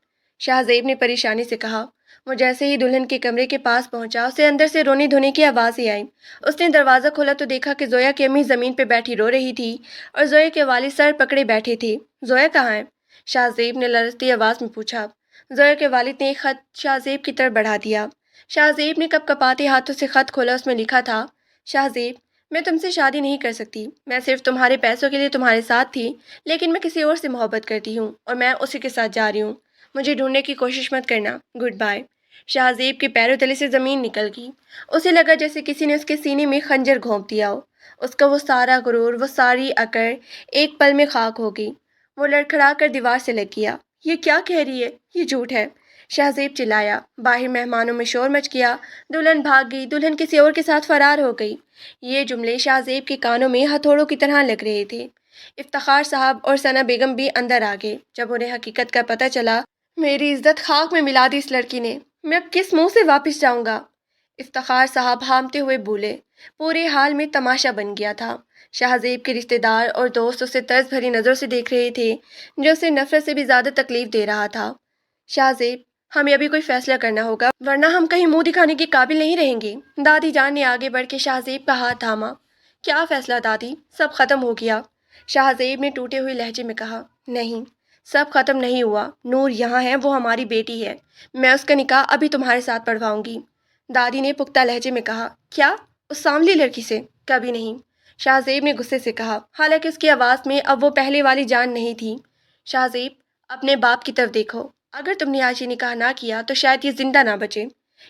شاہ زیب نے پریشانی سے کہا. وہ جیسے ہی دلہن کے کمرے کے پاس پہنچا اسے اندر سے رونے دھونے کی آوازیں آئی. اس نے دروازہ کھولا تو دیکھا کہ زویا کی امی زمین پہ بیٹھی رو رہی تھی اور زویا کے والد سر پکڑے بیٹھے تھے. زویا کہاں ہے؟ شاہ زیب نے لرزتی آواز میں پوچھا. زویا کے والد نے ایک خط شاہ زیب کی طرف بڑھا دیا. شاہ زیب نے کپ کپاتے ہاتھوں سے خط کھولا. اس میں لکھا تھا. شاہ زیب, میں تم سے شادی نہیں کر سکتی. میں صرف تمہارے پیسوں کے لیے تمہارے ساتھ تھی لیکن میں کسی اور سے محبت کرتی ہوں اور میں اسی کے ساتھ جا رہی ہوں. مجھے ڈھونڈنے کی کوشش مت کرنا. Good bye. شاہ زیب کے پیروں تلے سے زمین نکل گئی. اسے لگا جیسے کسی نے اس کے سینے میں خنجر گھونپ دیا ہو. اس کا وہ سارا غرور, وہ ساری اکڑ ایک پل میں خاک ہو گئی. وہ لڑکھڑا کر دیوار سے لگ گیا. یہ کیا کہہ رہی ہے؟ یہ جھوٹ ہے. شاہ زیب چلایا. باہر مہمانوں میں شور مچ گیا. دلہن بھاگ گئی. دلہن کسی اور کے ساتھ فرار ہو گئی. یہ جملے شاہ زیب کے کانوں میں ہتھوڑوں کی طرح لگ رہے تھے. افتخار صاحب اور ثنا بیگم بھی اندر آ گئے. جب انہیں حقیقت کا پتہ چلا, میری عزت خاک میں ملا دی اس لڑکی نے. میں اب کس منہ سے واپس جاؤں گا؟ افتخار صاحب ہامتے ہوئے بولے. پورے حال میں تماشا بن گیا تھا. شاہ زیب کے رشتہ دار اور دوست اسے طرز بھری نظروں سے دیکھ رہے تھے جو اسے نفرت سے بھی زیادہ تکلیف دے رہا تھا. شاہ زیب, ہمیں ابھی کوئی فیصلہ کرنا ہوگا ورنہ ہم کہیں منہ دکھانے کے قابل نہیں رہیں گے. دادی جان نے آگے بڑھ کے شاہ زیب کا ہاتھ تھاما. کیا فیصلہ دادی؟ سب ختم ہو گیا. شاہ زیب نے ٹوٹے ہوئے لہجے میں کہا. نہیں, سب ختم نہیں ہوا. نور یہاں ہے, وہ ہماری بیٹی ہے. میں اس کا نکاح ابھی تمہارے ساتھ پڑھواؤں گی. دادی نے پختہ لہجے میں کہا. کیا؟ اس سانولی لڑکی سے؟ کبھی نہیں. شاہ زیب نے غصے سے کہا, حالانکہ اس کی آواز میں اب وہ پہلے والی جان نہیں تھی. شاہ زیب, اپنے باپ کی طرف دیکھو. اگر تم نے آج یہ نکاح نہ کیا تو شاید یہ زندہ نہ بچے.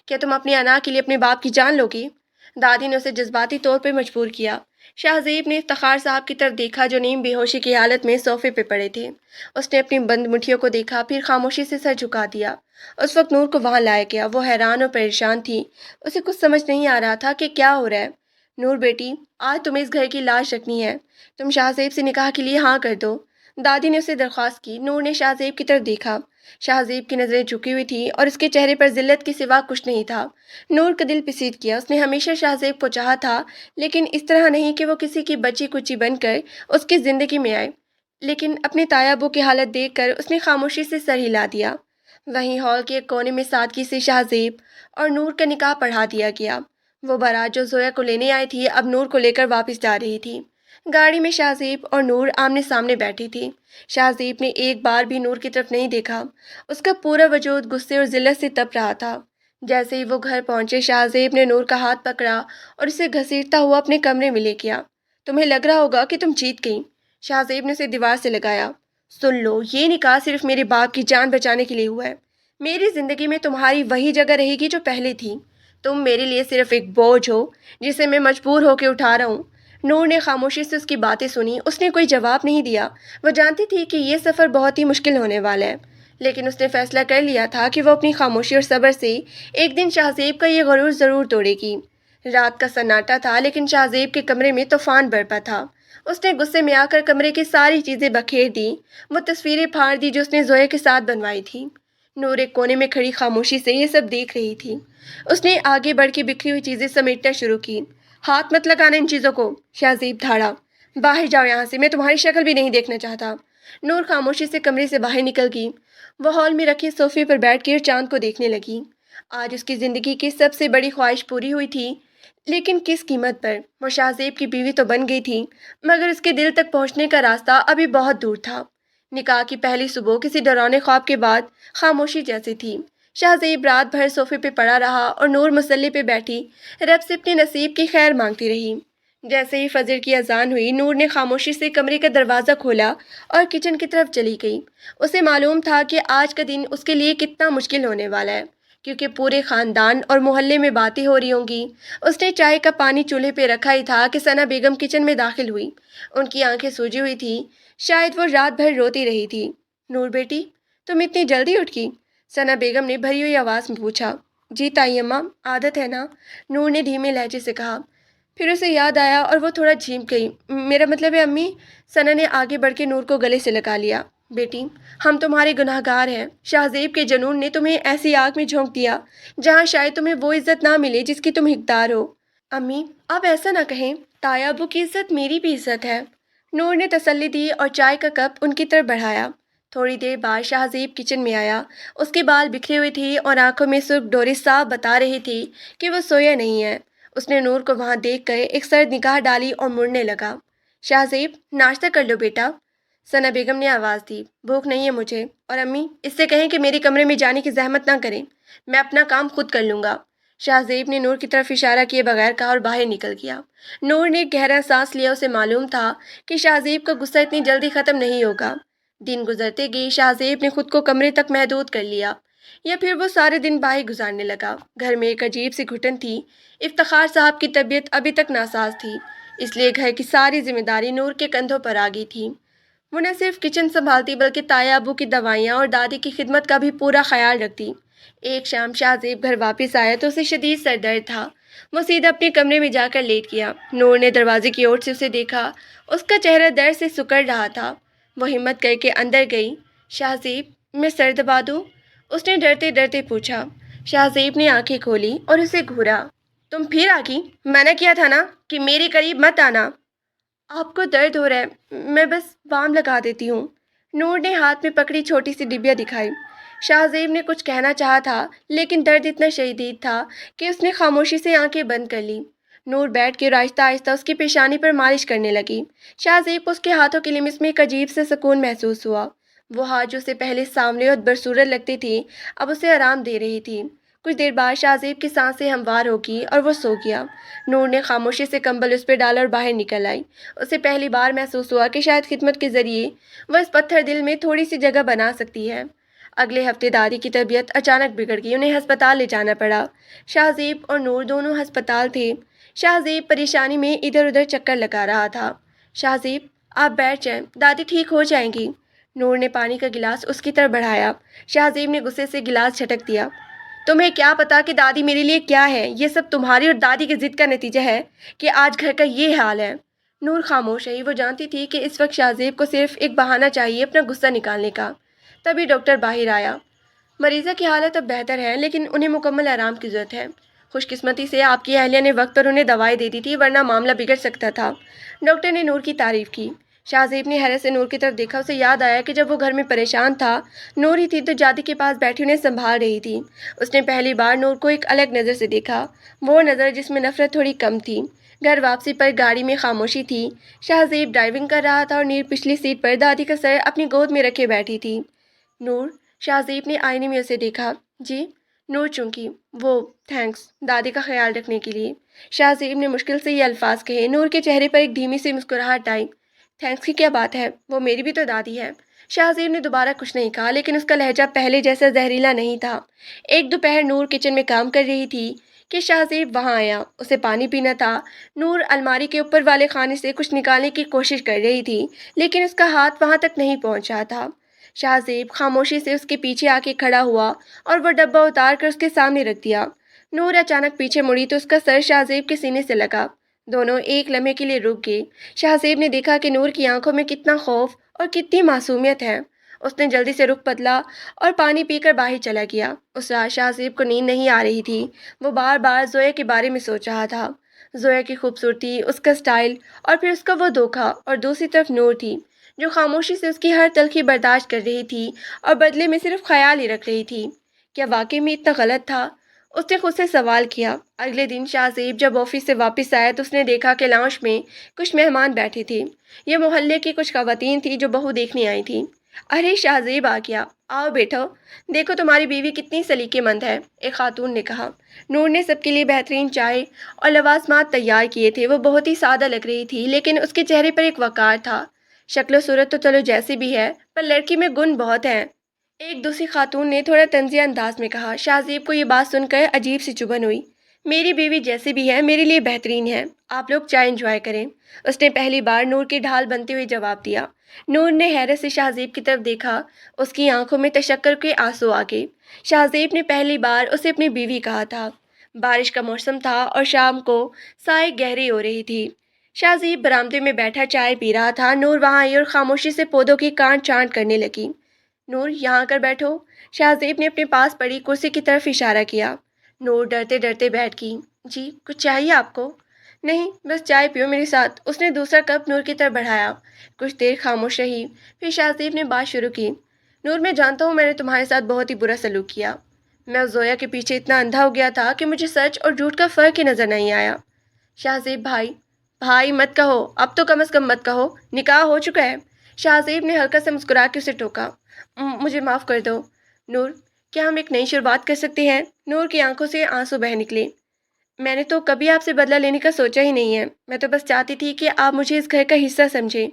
کیا تم اپنی انا کے لیے اپنے باپ کی جان لو گی؟ دادی نے اسے جذباتی طور پہ مجبور کیا. شاہ زیب نے افتخار صاحب کی طرف دیکھا جو نیم بے ہوشی کی حالت میں صوفے پہ پڑے تھے. اس نے اپنی بند مٹھیوں کو دیکھا, پھر خاموشی سے سر جھکا دیا. اس وقت نور کو وہاں لایا گیا. وہ حیران اور پریشان تھی. اسے کچھ سمجھ نہیں آ رہا تھا کہ کیا ہو رہا ہے. نور بیٹی, آج تمہیں اس گھر کی لاش رکھنی ہے. تم شاہ زیب سے نکاح کے لیے ہاں کر دو. دادی نے اسے درخواست کی. نور نے شاہ زیب کی طرف دیکھا. شاہ زیب کی نظریں جھکی ہوئی تھیں اور اس کے چہرے پر ذلت کے سوا کچھ نہیں تھا. نور کا دل پسیج گیا. اس نے ہمیشہ شاہ زیب کو چاہا تھا لیکن اس طرح نہیں کہ وہ کسی کی بچی کچی بن کر اس کی زندگی میں آئے. لیکن اپنے تایا ابو کی حالت دیکھ کر اس نے خاموشی سے سر ہلا دیا. وہیں ہال کے ایک کونے میں سادگی سے شاہ زیب اور نور کا نکاح پڑھا دیا گیا. وہ بارات جو زویا کو لینے آئی تھی اب نور کو لے کر واپس جا رہی تھی. گاڑی میں شاہ زیب اور نور آمنے سامنے بیٹھی تھی. شاہ زیب نے ایک بار بھی نور کی طرف نہیں دیکھا. اس کا پورا وجود غصے اور ذلت سے تپ رہا تھا. جیسے ہی وہ گھر پہنچے شاہ زیب نے نور کا ہاتھ پکڑا اور اسے گھسیٹتا ہوا اپنے کمرے میں لے گیا. تمہیں لگ رہا ہوگا کہ تم جیت گئی. شاہ زیب نے اسے دیوار سے لگایا. سن لو, یہ نکاح صرف میرے باپ کی جان بچانے کے لیے ہوا ہے. میری زندگی میں تمہاری وہی جگہ رہے گی جو پہلے تھی. تم میرے لیے صرف ایک بوجھ ہو جسے میں مجبور ہو کے اٹھا رہا ہوں. نور نے خاموشی سے اس کی باتیں سنی. اس نے کوئی جواب نہیں دیا. وہ جانتی تھی کہ یہ سفر بہت ہی مشکل ہونے والا ہے لیکن اس نے فیصلہ کر لیا تھا کہ وہ اپنی خاموشی اور صبر سے ایک دن شاہ زیب کا یہ غرور ضرور توڑے گی. رات کا سناٹا تھا لیکن شاہ زیب کے کمرے میں طوفان برپا تھا. اس نے غصے میں آ کر کمرے کی ساری چیزیں بکھیر دیں، وہ تصویریں پھاڑ دی جو اس نے زویا کے ساتھ بنوائی تھی۔ نور ایک کونے میں کھڑی خاموشی سے یہ سب دیکھ رہی تھی۔ اس نے آگے بڑھ کے بکھری ہوئی چیزیں سمیٹنا شروع کی۔ ہاتھ مت لگانا ان چیزوں کو، شہزیب دھاڑا۔ باہر جاؤ یہاں سے، میں تمہاری شکل بھی نہیں دیکھنا چاہتا۔ نور خاموشی سے کمرے سے باہر نکل گئی۔ وہ ہال میں رکھے صوفے پر بیٹھ کے چاند کو دیکھنے لگی۔ آج اس کی زندگی کی سب سے بڑی خواہش پوری ہوئی تھی، لیکن کس قیمت پر؟ وہ شہزیب کی بیوی تو بن گئی تھی، مگر اس کے دل تک پہنچنے کا راستہ ابھی بہت دور تھا۔ نکاح کی پہلی صبح کسی ڈراونے خواب کے بعد خاموشی جیسی تھی۔ شہزیب رات بھر صوفے پہ پڑا رہا اور نور مسلے پہ بیٹھی رب سے اپنے نصیب کی خیر مانگتی رہی۔ جیسے ہی فجر کی اذان ہوئی، نور نے خاموشی سے کمرے کا دروازہ کھولا اور کچن کی طرف چلی گئی۔ اسے معلوم تھا کہ آج کا دن اس کے لیے کتنا مشکل ہونے والا ہے، کیونکہ پورے خاندان اور محلے میں باتیں ہو رہی ہوں گی۔ اس نے چائے کا پانی چولہے پہ رکھا ہی تھا کہ ثنا بیگم کچن میں داخل ہوئی۔ ان کی آنکھیں سوجی ہوئی تھیں، شاید وہ رات بھر روتی رہی تھی۔ نور بیٹی، تم اتنی جلدی اٹھ گئی؟ ثنا بیگم نے بھری ہوئی آواز میں پوچھا۔ جی تائی اماں، عادت ہے نا، نور نے دھیمے لہجے سے کہا۔ پھر اسے یاد آیا اور وہ تھوڑا جھیمک گئی۔ میرا مطلب ہے امی۔ ثنا نے آگے بڑھ کے نور کو گلے سے لگا لیا۔ بیٹی، ہم تمہارے گناہ گار ہیں۔ شہزیب کے جنون نے تمہیں ایسی آگ میں جھونک دیا جہاں شاید تمہیں وہ عزت نہ ملے جس کی تم حقدار ہو۔ امی، آپ ایسا نہ کہیں، تایا ابو کی عزت میری بھی عزت ہے۔ نور نے تسلی دی اور چائے کا کپ ان کی طرف بڑھایا۔ تھوڑی دیر بعد شہزیب کچن میں آیا۔ اس کے بال بکھرے ہوئے تھے اور آنکھوں میں سرخ ڈورے صاف بتا رہی تھی کہ وہ سویا نہیں ہے۔ اس نے نور کو وہاں دیکھ کر ایک سرد نگاہ ڈالی اور مڑنے لگا۔ شہزیب، ناشتہ کر لو بیٹا، ثنا بیگم نے آواز دی۔ بھوک نہیں ہے مجھے، اور امی اس سے کہیں کہ میرے کمرے میں جانے کی زحمت نہ کریں، میں اپنا کام خود کر لوں گا۔ شہزیب نے نور کی طرف اشارہ کیے بغیر کہا اور باہر نکل گیا۔ نور نے گہرا سانس لیا، اسے معلوم تھا کہ شہزیب کا غصہ اتنی جلدی ختم نہیں ہوگا۔ دن گزرتے گئے، شہزیب نے خود کو کمرے تک محدود کر لیا، یا پھر وہ سارے دن باہر گزارنے لگا۔ گھر میں ایک عجیب سی گھٹن تھی۔ افتخار صاحب کی طبیعت ابھی تک ناساز تھی، اس لیے گھر کی ساری ذمہ داری نور کے کندھوں پر آ گئی تھی۔ وہ نہ صرف کچن سنبھالتی بلکہ تایا ابو کی دوائیاں اور دادی کی خدمت کا بھی پورا خیال رکھتی۔ ایک شام شہزیب گھر واپس آیا تو اسے شدید سر درد تھا۔ وہ سیدھا اپنے کمرے میں جا کر لیٹ گیا۔ نور نے دروازے کی اوٹ سے اسے دیکھا، اس کا چہرہ درد سے سکڑ رہا تھا۔ وہ ہمت کر کے اندر گئی۔ شہزیب، میں سر دبا دوں؟ اس نے ڈرتے ڈرتے پوچھا۔ شہزیب نے آنکھیں کھولی اور اسے گھورا۔ تم پھر آ گئی؟ میں نے کیا تھا نا کہ میرے قریب مت آنا۔ آپ کو درد ہو رہا ہے، میں بس بام لگا دیتی ہوں۔ نور نے ہاتھ میں پکڑی چھوٹی سی ڈبیا دکھائی۔ شہزیب نے کچھ کہنا چاہا تھا، لیکن درد اتنا شدید تھا کہ اس نے خاموشی سے آنکھیں بند کر لی۔ نور بیٹھ کے آہستہ آہستہ اس کی پیشانی پر مالش کرنے لگی۔ شہزیب کو اس کے ہاتھوں کی لمس میں ایک عجیب سے سکون محسوس ہوا۔ وہ ہاتھ جو اسے پہلے سانولے اور بدصورت لگتے تھے، اب اسے آرام دے رہی تھی۔ کچھ دیر بعد شہزیب کی سانسیں ہموار ہو گئی اور وہ سو گیا۔ نور نے خاموشی سے کمبل اس پہ ڈالا اور باہر نکل آئی۔ اسے پہلی بار محسوس ہوا کہ شاید خدمت کے ذریعے وہ اس پتھر دل میں تھوڑی سی جگہ بنا سکتی ہے۔ اگلے ہفتے دادی کی طبیعت اچانک بگڑ گئی، انہیں ہسپتال لے جانا پڑا۔ شہزیب اور نور دونوں ہسپتال تھے۔ شہزیب پریشانی میں ادھر ادھر چکر لگا رہا تھا۔ شہزیب، آپ بیٹھ جائیں، دادی ٹھیک ہو جائیں گی۔ نور نے پانی کا گلاس اس کی طرف بڑھایا۔ شہزیب نے غصے سے گلاس جھٹک دیا۔ تمہیں کیا پتا کہ دادی میرے لیے کیا ہے؟ یہ سب تمہاری اور دادی کی ضد کا نتیجہ ہے کہ آج گھر کا یہ حال ہے۔ نور خاموش رہی۔ وہ جانتی تھی کہ اس وقت شہزیب کو صرف ایک بہانہ چاہیے اپنا غصہ نکالنے کا۔ تبھی ڈاکٹر باہر آیا۔ مریضہ کی حالت اب بہتر ہے، لیکن انہیں مکمل آرام کی ضرورت ہے۔ خوش قسمتی سے آپ کی اہلیہ نے وقت پر انہیں دوائی دے دی تھی، ورنہ معاملہ بگڑ سکتا تھا۔ ڈاکٹر نے نور کی تعریف کی۔ شہزیب نے حیرت سے نور کی طرف دیکھا۔ اسے یاد آیا کہ جب وہ گھر میں پریشان تھا، نور ہی تھی تو دادی کے پاس بیٹھی انہیں سنبھال رہی تھی۔ اس نے پہلی بار نور کو ایک الگ نظر سے دیکھا، وہ نظر جس میں نفرت تھوڑی کم تھی۔ گھر واپسی پر گاڑی میں خاموشی تھی۔ شہزیب ڈرائیونگ کر رہا تھا اور نیر پچھلی سیٹ پر دادی کا سر اپنی گود میں رکھے بیٹھی تھی۔ نور، شہزیب نے آئینے میں اسے دیکھا۔ جی؟ نور چونکی۔ وہ تھینکس دادی کا خیال رکھنے کے لیے۔ شہزیب نے مشکل سے یہ الفاظ کہے۔ نور کے چہرے پر ایک دھیمی سی مسکراہٹ آئی۔ تھینکس کی کیا بات ہے، وہ میری بھی تو دادی ہے۔ شہزیب نے دوبارہ کچھ نہیں کہا، لیکن اس کا لہجہ پہلے جیسا زہریلا نہیں تھا۔ ایک دوپہر نور کچن میں کام کر رہی تھی کہ شہزیب وہاں آیا۔ اسے پانی پینا تھا۔ نور الماری کے اوپر والے خانے سے کچھ نکالنے کی کوشش کر رہی تھی، لیکن اس کا ہاتھ وہاں تک نہیں پہنچا تھا۔ شہزیب خاموشی سے اس کے پیچھے آ کے کھڑا ہوا اور وہ ڈبہ اتار کر اس کے سامنے رکھ دیا۔ نور اچانک پیچھے مڑی تو اس کا سر شہزیب کے سینے سے لگا۔ دونوں ایک لمحے کے لیے رک گئے۔ شہزیب نے دیکھا کہ نور کی آنکھوں میں کتنا خوف اور کتنی معصومیت ہے۔ اس نے جلدی سے رخ بدلا اور پانی پی کر باہر چلا گیا۔ اس رات شہزیب کو نیند نہیں آ رہی تھی۔ وہ بار بار زویا کے بارے میں سوچ رہا تھا۔ زویا کی خوبصورتی، اس کا سٹائل، اور پھر اس کا وہ دھوکا، اور دوسری طرف نور تھی جو خاموشی سے اس کی ہر تلخی برداشت کر رہی تھی اور بدلے میں صرف خیال ہی رکھ رہی تھی۔ کیا واقعی میں اتنا غلط تھا؟ اس نے خود سے سوال کیا۔ اگلے دن شہزیب جب آفس سے واپس آیا تو اس نے دیکھا کہ لاؤنج میں کچھ مہمان بیٹھے تھے۔ یہ محلے کی کچھ خواتین تھیں جو بہو دیکھنے آئی تھیں۔ ارے شہزیب آ گیا، آؤ بیٹھو، دیکھو تمہاری بیوی کتنی سلیقے مند ہے، ایک خاتون نے کہا۔ نور نے سب کے لیے بہترین چائے اور لوازمات تیار کیے تھے۔ وہ بہت ہی سادہ لگ رہی تھی لیکن اس کے چہرے پر ایک وقار تھا۔ شکل و صورت تو چلو جیسی بھی ہے، پر لڑکی میں گن بہت ہیں، ایک دوسری خاتون نے تھوڑا طنزیہ انداز میں کہا۔ شہزیب کو یہ بات سن کر عجیب سی چبھن ہوئی۔ میری بیوی جیسی بھی ہے میرے لیے بہترین ہے، آپ لوگ چائے انجوائے کریں، اس نے پہلی بار نور کی ڈھال بنتے ہوئے جواب دیا۔ نور نے حیرت سے شہزیب کی طرف دیکھا، اس کی آنکھوں میں تشکر کے آنسو آ گئے۔ شہزیب نے پہلی بار اسے اپنی بیوی کہا تھا۔ بارش کا موسم تھا اور شام کو سائے گہری ہو رہی تھی۔ شہزیب برآمدے میں بیٹھا چائے پی رہا تھا۔ نور وہاں آئی اور خاموشی سے پودوں کی کانٹ چانٹ کرنے لگی۔ نور یہاں کر بیٹھو، شہزیب نے اپنے پاس پڑی کرسی کی طرف اشارہ کیا۔ نور ڈرتے ڈرتے بیٹھ گئی۔ جی کچھ چاہیے آپ کو؟ نہیں بس چائے پیو میرے ساتھ، اس نے دوسرا کپ نور کی طرف بڑھایا۔ کچھ دیر خاموش رہی، پھر شہزیب نے بات شروع کی۔ نور میں جانتا ہوں میں نے تمہارے ساتھ بہت ہی برا سلوک کیا۔ میں اس زویا کے پیچھے اتنا اندھا ہو گیا تھا کہ مجھے سچ اور جھوٹ کا فرق ہی نظر نہیں آیا۔ شہزیب بھائی مت کہو، اب تو کم از کم مت کہو، نکاح ہو چکا ہے۔ شہزیب نے ہلکا سے مسکرا کے اسے ٹوکا۔ مجھے معاف کر دو نور، کیا ہم ایک نئی شروعات کر سکتے ہیں؟ نور کی آنکھوں سے آنسو بہہ نکلے۔ میں نے تو کبھی آپ سے بدلہ لینے کا سوچا ہی نہیں ہے، میں تو بس چاہتی تھی کہ آپ مجھے اس گھر کا حصہ سمجھیں۔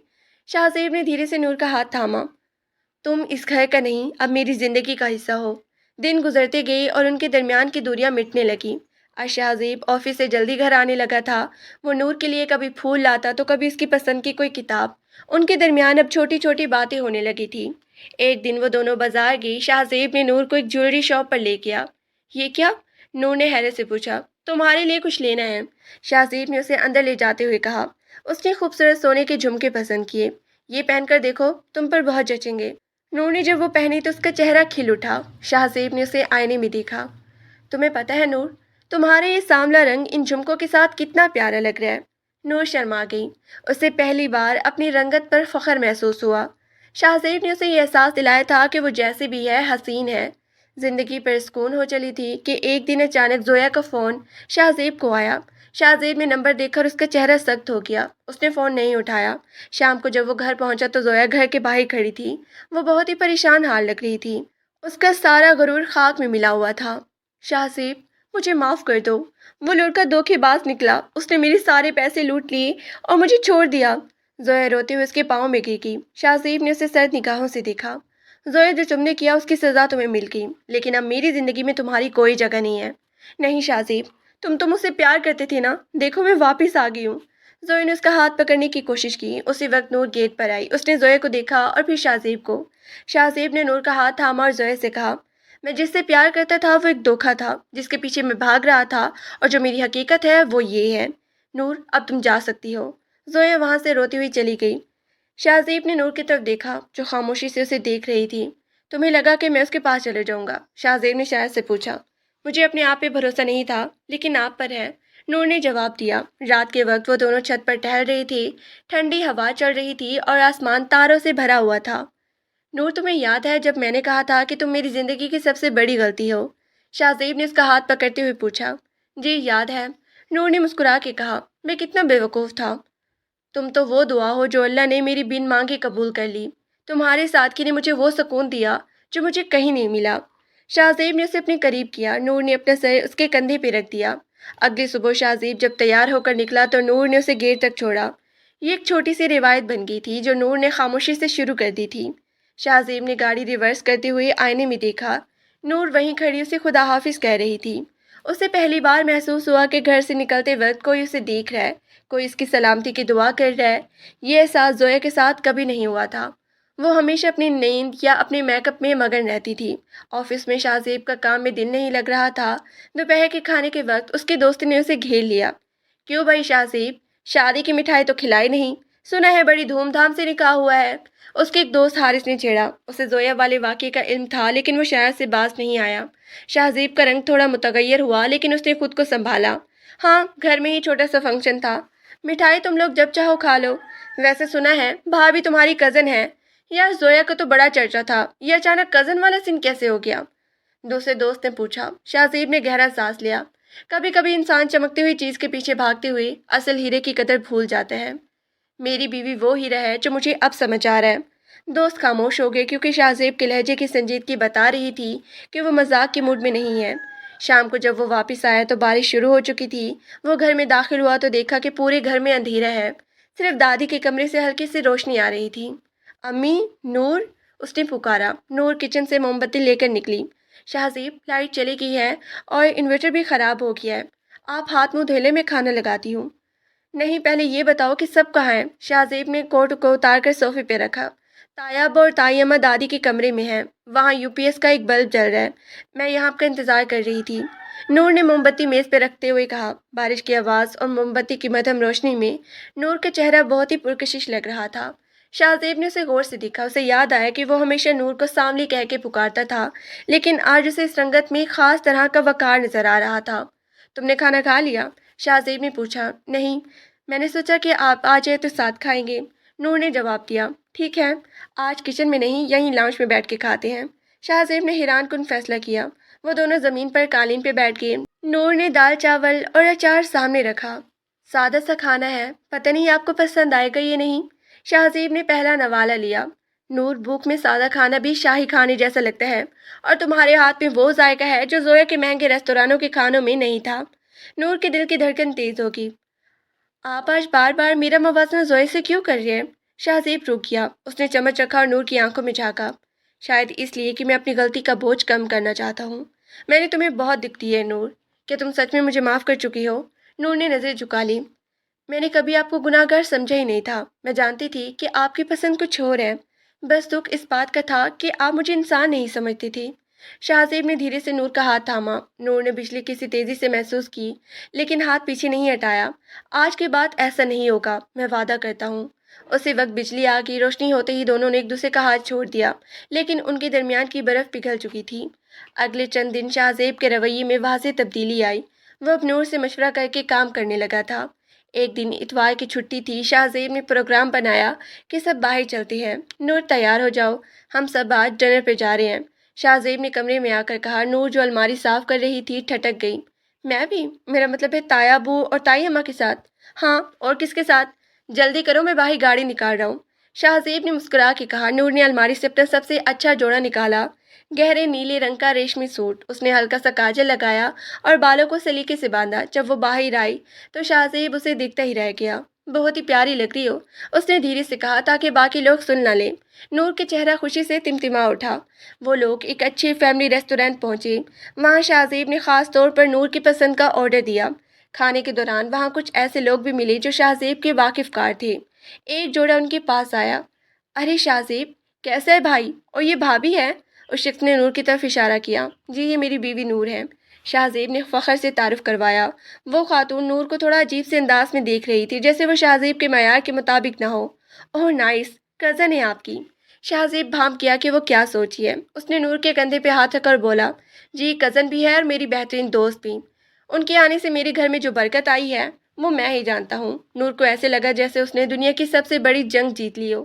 شہزیب نے دھیرے سے نور کا ہاتھ تھاما۔ تم اس گھر کا نہیں، اب میری زندگی کا حصہ ہو۔ دن گزرتے گئے اور ان کے درمیان کی دوریاں مٹنے لگیں۔ آج شہزیب آفس سے جلدی گھر آنے لگا تھا۔ وہ نور کے لیے کبھی پھول لاتا تو کبھی اس کی پسند کی کوئی کتاب۔ ان کے درمیان اب چھوٹی چھوٹی باتیں ہونے لگی تھی۔ ایک دن وہ دونوں بازار گئی۔ شہزیب نے نور کو ایک جویلری شاپ پر لے گیا۔ یہ کیا؟ نور نے حیرت سے پوچھا۔ تمہارے لیے کچھ لینا ہے، شہزیب نے اسے اندر لے جاتے ہوئے کہا۔ اس نے خوبصورت سونے کے جھمکے پسند کیے۔ یہ پہن کر دیکھو، تم پر بہت جچیں گے۔ نور نے جب وہ پہنی تو اس کا چہرہ کھل اٹھا۔ شہزیب نے اسے آئینے میں دیکھا۔ تمہیں پتہ ہے نور، تمہارے یہ سانولا رنگ ان جھمکوں کے ساتھ کتنا پیارا لگ رہا ہے۔ نور شرما گئی۔ اسے پہلی بار اپنی رنگت پر فخر محسوس ہوا۔ شہزیب نے اسے یہ احساس دلایا تھا کہ وہ جیسے بھی ہے حسین ہے۔ زندگی پرسکون ہو چلی تھی کہ ایک دن اچانک زویا کا فون شہزیب کو آیا۔ شہزیب نے نمبر دیکھ کر اس کا چہرہ سخت ہو گیا۔ اس نے فون نہیں اٹھایا۔ شام کو جب وہ گھر پہنچا تو زویا گھر کے باہر کھڑی تھی۔ وہ بہت ہی پریشان حال لگ رہی تھی۔ اس کا سارا غرور خاک میں ملا ہوا تھا۔ شہزیب مجھے معاف کر دو، وہ لڑکا دھوکے باز نکلا، اس نے میرے سارے پیسے لوٹ لیے اور مجھے چھوڑ دیا۔ زویا روتے ہوئے اس کے پاؤں میں گر گئی۔ شہزیب نے اسے سرد نگاہوں سے دیکھا۔ زویا جو تم نے کیا اس کی سزا تمہیں مل گئی، لیکن اب میری زندگی میں تمہاری کوئی جگہ نہیں ہے۔ نہیں شہزیب، تم تو مجھ سے پیار کرتے تھے نا، دیکھو میں واپس آ گئی ہوں۔ زویا نے اس کا ہاتھ پکڑنے کی کوشش کی۔ اسی وقت نور گیٹ پر آئی۔ اس نے زویا کو دیکھا اور پھر شہزیب کو۔ شہزیب نے نور کا ہاتھ تھاما اور زویا سے کہا، میں جس سے پیار کرتا تھا وہ ایک دھوکا تھا جس کے پیچھے میں بھاگ رہا تھا، اور جو میری حقیقت ہے وہ یہ ہے۔ نور اب تم جا سکتی ہو۔ زویا وہاں سے روتی ہوئی چلی گئی۔ شہزیب نے نور کی طرف دیکھا جو خاموشی سے اسے دیکھ رہی تھی۔ تمہیں لگا کہ میں اس کے پاس چلے جاؤں گا؟ شہزیب نے شاید سے پوچھا۔ مجھے اپنے آپ پہ بھروسہ نہیں تھا، لیکن آپ پر ہے، نور نے جواب دیا۔ رات کے وقت وہ دونوں چھت پر ٹہل رہے تھے۔ ٹھنڈی ہوا چل رہی تھی اور آسمان تاروں سے بھرا ہوا تھا۔ نور تمہیں یاد ہے جب میں نے کہا تھا کہ تم میری زندگی کی سب سے بڑی غلطی ہو؟ شہزیب نے اس کا ہاتھ پکڑتے ہوئے پوچھا۔ جی یاد ہے، نور نے مسکرا کے کہا۔ میں کتنا بے وقوف تھا۔ تم تو وہ دعا ہو جو اللہ نے میری بن مانگے قبول کر لی۔ تمہارے سادگی نے مجھے وہ سکون دیا جو مجھے کہیں نہیں ملا۔ شہزیب نے اسے اپنے قریب کیا۔ نور نے اپنا سر اس کے کندھے پہ رکھ دیا۔ اگلی صبح شہزیب جب تیار ہو کر نکلا تو نور نے اسے گیٹ تک چھوڑا۔ یہ ایک چھوٹی سی روایت بن گئی تھی جو نور نے خاموشی سے شروع کر دی تھی۔ شہزیب نے گاڑی ریورس کرتے ہوئے آئینے میں دیکھا۔ نور وہیں کھڑی اسے خدا حافظ کہہ رہی تھی۔ اسے پہلی بار محسوس ہوا کہ گھر سے نکلتے وقت کوئی اسے دیکھ رہا ہے، کوئی اس کی سلامتی کی دعا کر رہا ہے۔ یہ احساس زویا کے ساتھ کبھی نہیں ہوا تھا۔ وہ ہمیشہ اپنی نیند یا اپنے میک اپ میں مگن رہتی تھی۔ آفس میں شہزیب کا کام میں دل نہیں لگ رہا تھا۔ دوپہر کے کھانے کے وقت اس کے دوست نے اسے گھیر لیا۔ کیوں بھائی شہزیب، شادی کی مٹھائی تو کھلائی نہیں، سنا ہے بڑی دھوم دھام سے نکاح ہوا ہے۔ اس کے ایک دوست حارث نے چھیڑا۔ اسے زویا والے واقعے کا علم تھا لیکن وہ شاید سے باز نہیں آیا۔ شہزیب کا رنگ تھوڑا متغیر ہوا لیکن اس نے خود کو سنبھالا۔ ہاں، گھر میں ہی چھوٹا سا فنکشن تھا، مٹھائی تم لوگ جب چاہو کھا لو۔ ویسے سنا ہے بھابھی تمہاری کزن ہے۔ یار زویا کا تو بڑا چرچا تھا، یہ اچانک کزن والا سین کیسے ہو گیا؟ دوسرے دوست نے پوچھا۔ شہزیب نے گہرا سانس لیا۔ کبھی کبھی انسان چمکتی ہوئی چیز کے پیچھے بھاگتے ہوئے اصل ہیرے کی قدر بھول جاتے ہیں۔ میری بیوی وہ ہیرا ہے جو مجھے اب سمجھ آ رہا ہے۔ دوست خاموش ہو گئے کیونکہ شہزیب کے لہجے کی سنجیدگی بتا رہی تھی کہ وہ مذاق کے موڈ میں نہیں ہے۔ شام کو جب وہ واپس آیا تو بارش شروع ہو چکی تھی۔ وہ گھر میں داخل ہوا تو دیکھا کہ پورے گھر میں اندھیرا ہے، صرف دادی کے کمرے سے ہلکی سی روشنی آ رہی تھی۔ امی، نور، اس نے پکارا۔ نور کچن سے موم بتی لے کر نکلی۔ شہزیب، لائٹ چلی گئی ہے اور انورٹر بھی خراب ہو گیا ہے، آپ ہاتھ منہ دھونے میں کھانا لگاتی ہوں۔ نہیں، پہلے یہ بتاؤ کہ سب کہاں ہیں؟ شہزیب نے کوٹ کو اتار کر صوفے پہ رکھا۔ تایاب اور تائی اماں دادی کے کمرے میں ہیں، وہاں یو پی ایس کا ایک بلب جل رہا ہے، میں یہاں آپ کا انتظار کر رہی تھی۔ نور نے موم بتی میز پہ رکھتے ہوئے کہا۔ بارش کی آواز اور موم بتی کی مدھم روشنی میں نور کا چہرہ بہت ہی پرکشش لگ رہا تھا۔ شہزیب نے اسے غور سے دیکھا۔ اسے یاد آیا کہ وہ ہمیشہ نور کو سانولی کہہ کے پکارتا تھا، لیکن آج اسے اس رنگت میں خاص طرح کا وقار نظر آ رہا تھا۔ تم نے کھانا کھا لیا؟ شہزیب نے پوچھا۔ نہیں، میں نے سوچا کہ آپ آ جائیں تو ساتھ کھائیں گے، نور نے جواب دیا۔ ٹھیک ہے، آج کچن میں نہیں، یہیں لاؤنج میں بیٹھ کے کھاتے ہیں۔ شہزیب نے حیران کن فیصلہ کیا۔ وہ دونوں زمین پر قالین پہ بیٹھ گئے۔ نور نے دال چاول اور اچار سامنے رکھا۔ سادہ سا کھانا ہے، پتہ نہیں آپ کو پسند آئے گا یا نہیں۔ شہزیب نے پہلا نوالہ لیا۔ نور، بھوک میں سادہ کھانا بھی شاہی کھانے جیسا لگتا ہے، اور تمہارے ہاتھ میں وہ ذائقہ ہے جو زویا کے مہنگے ریستورانوں کے کھانوں میں نہیں تھا۔ نور کے دل کی دھڑکن تیز ہوگی۔ آپ آج بار بار میرا موازنہ زویا سے کیوں کر رہے ہیں؟ شہزیب رک گیا۔ اس نے چمچ رکھا اور نور کی آنکھوں میں جھانکا۔ شاید اس لیے کہ میں اپنی غلطی کا بوجھ کم کرنا چاہتا ہوں۔ میں نے تمہیں بہت دکھ دی ہے نور، کیا تم سچ میں مجھے معاف کر چکی ہو؟ نور نے نظر جھکا لی۔ میں نے کبھی آپ کو گناہ گار سمجھا ہی نہیں تھا، میں جانتی تھی کہ آپ کی پسند کچھ اور ہے، بس دکھ اس بات کا تھا کہ آپ مجھے انسان نہیں سمجھتی تھی۔ شہزیب نے دھیرے سے نور کا ہاتھ تھاما۔ نور نے بجلی کی سی تیزی سے محسوس کی لیکن ہاتھ پیچھے نہیں ہٹایا۔ آج کے بعد ایسا نہیں ہوگا، میں وعدہ کرتا ہوں۔ اسی وقت بجلی آ گئی۔ روشنی ہوتے ہی دونوں نے ایک دوسرے کا ہاتھ چھوڑ دیا، لیکن ان کے درمیان کی برف پگھل چکی تھی۔ اگلے چند دن شہزیب کے رویے میں واضح تبدیلی آئی۔ وہ اب نور سے مشورہ کر کے کام کرنے لگا تھا۔ ایک دن اتوار کی چھٹی تھی۔ شہزیب نے پروگرام بنایا کہ سب باہر چلتے ہیں۔ نور، تیار ہو جاؤ، ہم سب آج ڈنر پہ جا رہے ہیں۔ شہزیب نے کمرے میں آ کر کہا۔ نور جو الماری صاف کر رہی تھی ٹھٹک گئی۔ میں بھی؟ میرا مطلب ہے تایا ابو اور تائی اماں کے ساتھ۔ ہاں، اور کس کے ساتھ؟ جلدی کرو، میں باہر گاڑی نکال رہا ہوں، شہزیب نے مسکرا کے کہا۔ نور نے الماری سے اپنا سب سے اچھا جوڑا نکالا، گہرے نیلے رنگ کا ریشمی سوٹ۔ اس نے ہلکا سا کاجل لگایا اور بالوں کو سلیقے سے باندھا۔ جب وہ باہر آئی تو شہزیب اسے دیکھتا ہی رہ گیا۔ بہت ہی پیاری لگ رہی ہو، اس نے دھیرے سے کہا تاکہ باقی لوگ سن نہ لیں۔ نور کے چہرہ خوشی سے تمتما اٹھا۔ وہ لوگ ایک اچھے فیملی ریسٹورینٹ پہنچے۔ وہاں شہزیب نے خاص طور پر نور کی پسند کا آرڈر دیا۔ کھانے کے دوران وہاں کچھ ایسے لوگ بھی ملے جو شہزیب کے واقف کار تھے۔ ایک جوڑا ان کے پاس آیا۔ ارے شہزیب، کیسا ہے بھائی؟ اور یہ بھابھی ہے؟ اس شخص نے نور کی طرف اشارہ کیا۔ جی، یہ میری بیوی نور ہے، شہزیب نے فخر سے تعارف کروایا۔ وہ خاتون نور کو تھوڑا عجیب سے انداز میں دیکھ رہی تھی، جیسے وہ شہزیب کے معیار کے مطابق نہ ہو۔ اوہ نائس، کزن ہے آپ کی؟ شہزیب بھانپ کیا کہ وہ کیا سوچی ہے۔ اس نے نور کے کندھے پہ ہاتھ رکھ کر بولا، جی کزن بھی ہے اور میری بہترین دوست بھی۔ ان کے آنے سے میرے گھر میں جو برکت آئی ہے وہ میں ہی جانتا ہوں۔ نور کو ایسے لگا جیسے اس نے دنیا کی سب سے بڑی جنگ جیت لی ہو۔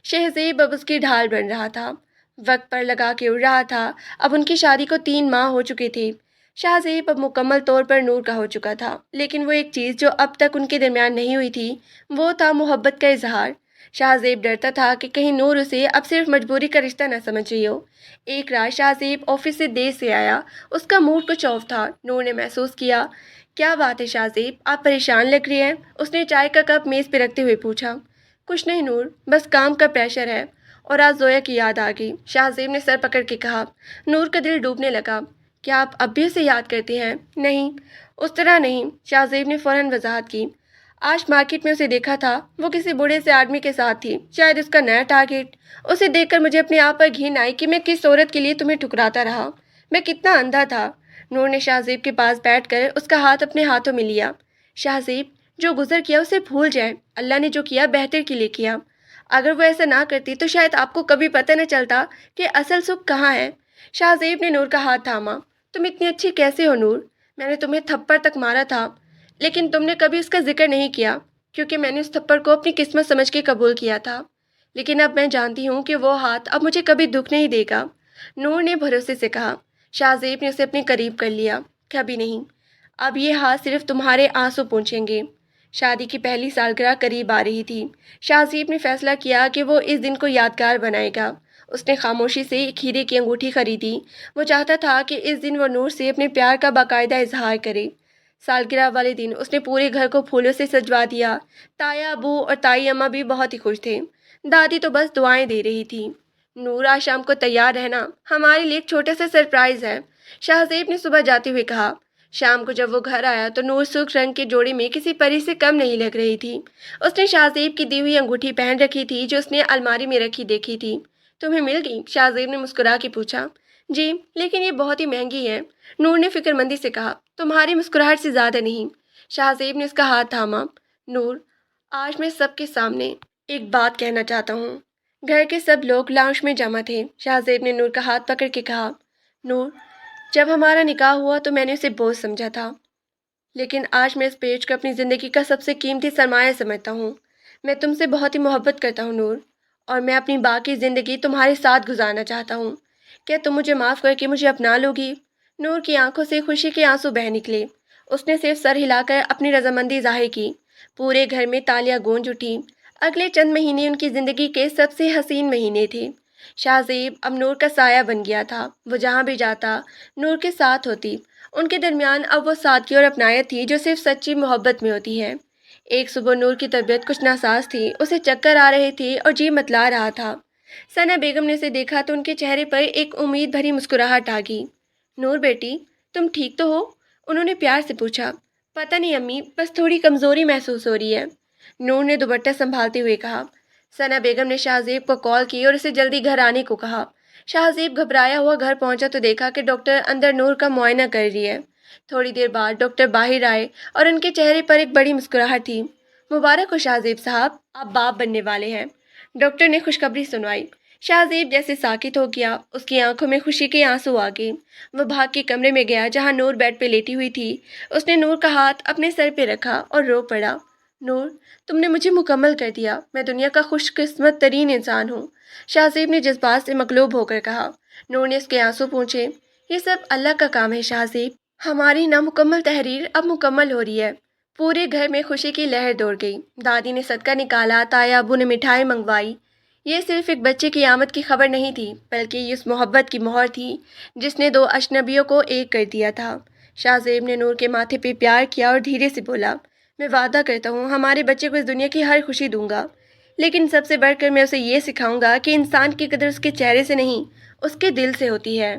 شہزیب اب اس کی ڈھال بن رہا تھا، وقت پر لگا کے اڑ رہا تھا۔ اب ان کی شادی کو 3 ماہ ہو چکے تھے۔ شہزیب اب مکمل طور پر نور کا ہو چکا تھا، لیکن وہ ایک چیز جو اب تک ان کے درمیان نہیں ہوئی تھی وہ تھا محبت کا اظہار۔ شہزیب ڈرتا تھا کہ کہیں نور اسے اب صرف مجبوری کا رشتہ نہ سمجھ رہی ہو۔ ایک رات شہزیب آفس سے دیر سے آیا۔ اس کا موڈ کچھ آف تھا۔ نور نے محسوس کیا۔ کیا بات ہے شہزیب، آپ پریشان لگ رہی ہیں؟ اس نے چائے کا کپ میز پہ رکھتے ہوئے پوچھا۔ کچھ نہیں نور، بس کام کا پریشر ہے، اور آج زویا کی یاد آ گئی، شہزیب نے سر پکڑ کے کہا۔ نور کا دل ڈوبنے لگا۔ کیا آپ اب بھی اسے یاد کرتے ہیں؟ نہیں، اس طرح نہیں، شہزیب نے فوراً وضاحت کی۔ آج مارکیٹ میں اسے دیکھا تھا، وہ کسی بوڑھے سے آدمی کے ساتھ تھی، شاید اس کا نیا ٹارگیٹ۔ اسے دیکھ کر مجھے اپنے آپ پر گھن آئی کہ میں کس عورت کے لیے تمہیں ٹھکراتا رہا، میں کتنا اندھا تھا۔ نور نے شہزیب کے پاس بیٹھ کر اس کا ہاتھ اپنے ہاتھوں میں لیا۔ شہزیب، جو گزر کیا اسے بھول جائیں، اللہ نے جو کیا بہتر کے لیے کیا۔ اگر وہ ایسا نہ کرتی تو شاید آپ کو کبھی پتہ نہ چلتا کہ اصل سکھ کہاں ہے۔ شاہ زیب نے نور کا ہاتھ تھاما۔ تم اتنی اچھی کیسے ہو نور؟ میں نے تمہیں تھپڑ تک مارا تھا لیکن تم نے کبھی اس کا ذکر نہیں کیا، کیونکہ میں نے اس تھپڑ کو اپنی قسمت سمجھ کے قبول کیا تھا، لیکن اب میں جانتی ہوں کہ وہ ہاتھ اب مجھے کبھی دکھ نہیں دے گا، نور نے بھروسے سے کہا۔ شاہ زیب نے اسے اپنے قریب کر لیا۔ کبھی نہیں، اب یہ ہاتھ صرف تمہارے آنسو پونچھیں گے۔ شادی کی پہلی سالگرہ قریب آ رہی تھی۔ شاہ زیب نے فیصلہ کیا کہ وہ اس دن کو یادگار بنائے گا۔ اس نے خاموشی سے ایک ہیرے کی انگوٹھی خریدی۔ وہ چاہتا تھا کہ اس دن وہ نور سے اپنے پیار کا باقاعدہ اظہار کرے۔ سالگرہ والے دن اس نے پورے گھر کو پھولوں سے سجوا دیا۔ تایا ابو اور تائی اماں بھی بہت ہی خوش تھے۔ دادی تو بس دعائیں دے رہی تھی۔ نور آج شام کو تیار رہنا، ہمارے لیے ایک چھوٹا سا سرپرائز ہے، شاہ زیب نے صبح جاتے ہوئے کہا۔ شام کو جب وہ گھر آیا تو نور سرخ رنگ کے جوڑے میں کسی پری سے کم نہیں لگ رہی تھی۔ اس نے شاہ زیب کی دی ہوئی انگوٹھی پہن رکھی تھی جو اس نے الماری میں رکھی دیکھی تھی۔ تمہیں مل گئی؟ شاہ زیب نے مسکرا کے پوچھا۔ جی، لیکن یہ بہت ہی مہنگی ہے، نور نے فکر مندی سے کہا۔ تمہاری مسکراہٹ سے زیادہ نہیں۔ شاہ زیب نے اس کا ہاتھ تھاما۔ نور، آج میں سب کے سامنے ایک بات کہنا چاہتا ہوں۔ گھر کے سب لوگ لاؤنج میں جمع تھے۔ شاہ زیب نے نور کا ہاتھ پکڑ کے کہا۔ نور، جب ہمارا نکاح ہوا تو میں نے اسے بوجھ سمجھا تھا، لیکن آج میں اس پیج کو اپنی زندگی کا سب سے قیمتی سرمایہ سمجھتا ہوں۔ میں تم سے بہت ہی محبت کرتا ہوں نور، اور میں اپنی باقی زندگی تمہارے ساتھ گزارنا چاہتا ہوں۔ کیا تم مجھے معاف کر کے مجھے اپنا لو گی؟ نور کی آنکھوں سے خوشی کے آنسو بہہ نکلے۔ اس نے صرف سر ہلا کر اپنی رضامندی ظاہر کی۔ پورے گھر میں تالیاں گونج اٹھیں۔ اگلے چند مہینے ان کی زندگی کے سب سے حسین مہینے تھے۔ شاہ زیب اب نور کا سایہ بن گیا تھا۔ وہ جہاں بھی جاتا نور کے ساتھ ہوتی۔ ان کے درمیان اب وہ سادگی اور اپنائیت تھی جو صرف سچی محبت میں ہوتی ہے۔ ایک صبح نور کی طبیعت کچھ ناساز تھی، اسے چکر آ رہے تھے اور جی متلا رہا تھا۔ ثنا بیگم نے اسے دیکھا تو ان کے چہرے پر ایک امید بھری مسکراہٹ آ گئی۔ نور بیٹی، تم ٹھیک تو ہو؟ انہوں نے پیار سے پوچھا۔ پتہ نہیں امی، بس تھوڑی کمزوری محسوس ہو رہی ہے، نور نے دوپٹہ سنبھالتے ہوئے کہا۔ ثنا بیگم نے شاہ زیب کو کال کی اور اسے جلدی گھر آنے کو کہا۔ شاہ زیب گھبرایا ہوا گھر پہنچا تو دیکھا کہ ڈاکٹر اندر نور کا معائنہ کر رہی ہے۔ تھوڑی دیر بعد ڈاکٹر باہر آئے اور ان کے چہرے پر ایک بڑی مسکراہٹ تھی۔ مبارک ہو شاہ زیب صاحب، آپ باپ بننے والے ہیں، ڈاکٹر نے خوشخبری سنوائی۔ شاہ زیب جیسے ساکت ہو گیا، اس کی آنکھوں میں خوشی کے آنسو آ گئے۔ وہ بھاگ کے کمرے میں گیا جہاں نور بیڈ پہ لیٹی ہوئی تھی۔ اس نے نور کا ہاتھ اپنے سر پہ رکھا اور رو پڑا۔ نور، تم نے مجھے مکمل کر دیا، میں دنیا کا خوش قسمت ترین انسان ہوں، شاہ زیب نے جذبات سے مغلوب ہو کر کہا۔ نور نے اس کے آنسو پونچھے۔ یہ سب اللہ کا کام ہے شاہ زیب، ہماری نامکمل تحریر اب مکمل ہو رہی ہے۔ پورے گھر میں خوشی کی لہر دوڑ گئی۔ دادی نے صدقہ نکالا، تایا ابو نے مٹھائی منگوائی۔ یہ صرف ایک بچے کی آمد کی خبر نہیں تھی، بلکہ یہ اس محبت کی مہر تھی جس نے دو اجنبیوں کو ایک کر دیا تھا۔ شاہ زیب نے نور کے ماتھے پہ پیار کیا اور دھیرے سے بولا، میں وعدہ کرتا ہوں ہمارے بچے کو اس دنیا کی ہر خوشی دوں گا، لیکن سب سے بڑھ کر میں اسے یہ سکھاؤں گا کہ انسان کی قدر اس کے چہرے سے نہیں، اس کے دل سے ہوتی ہے۔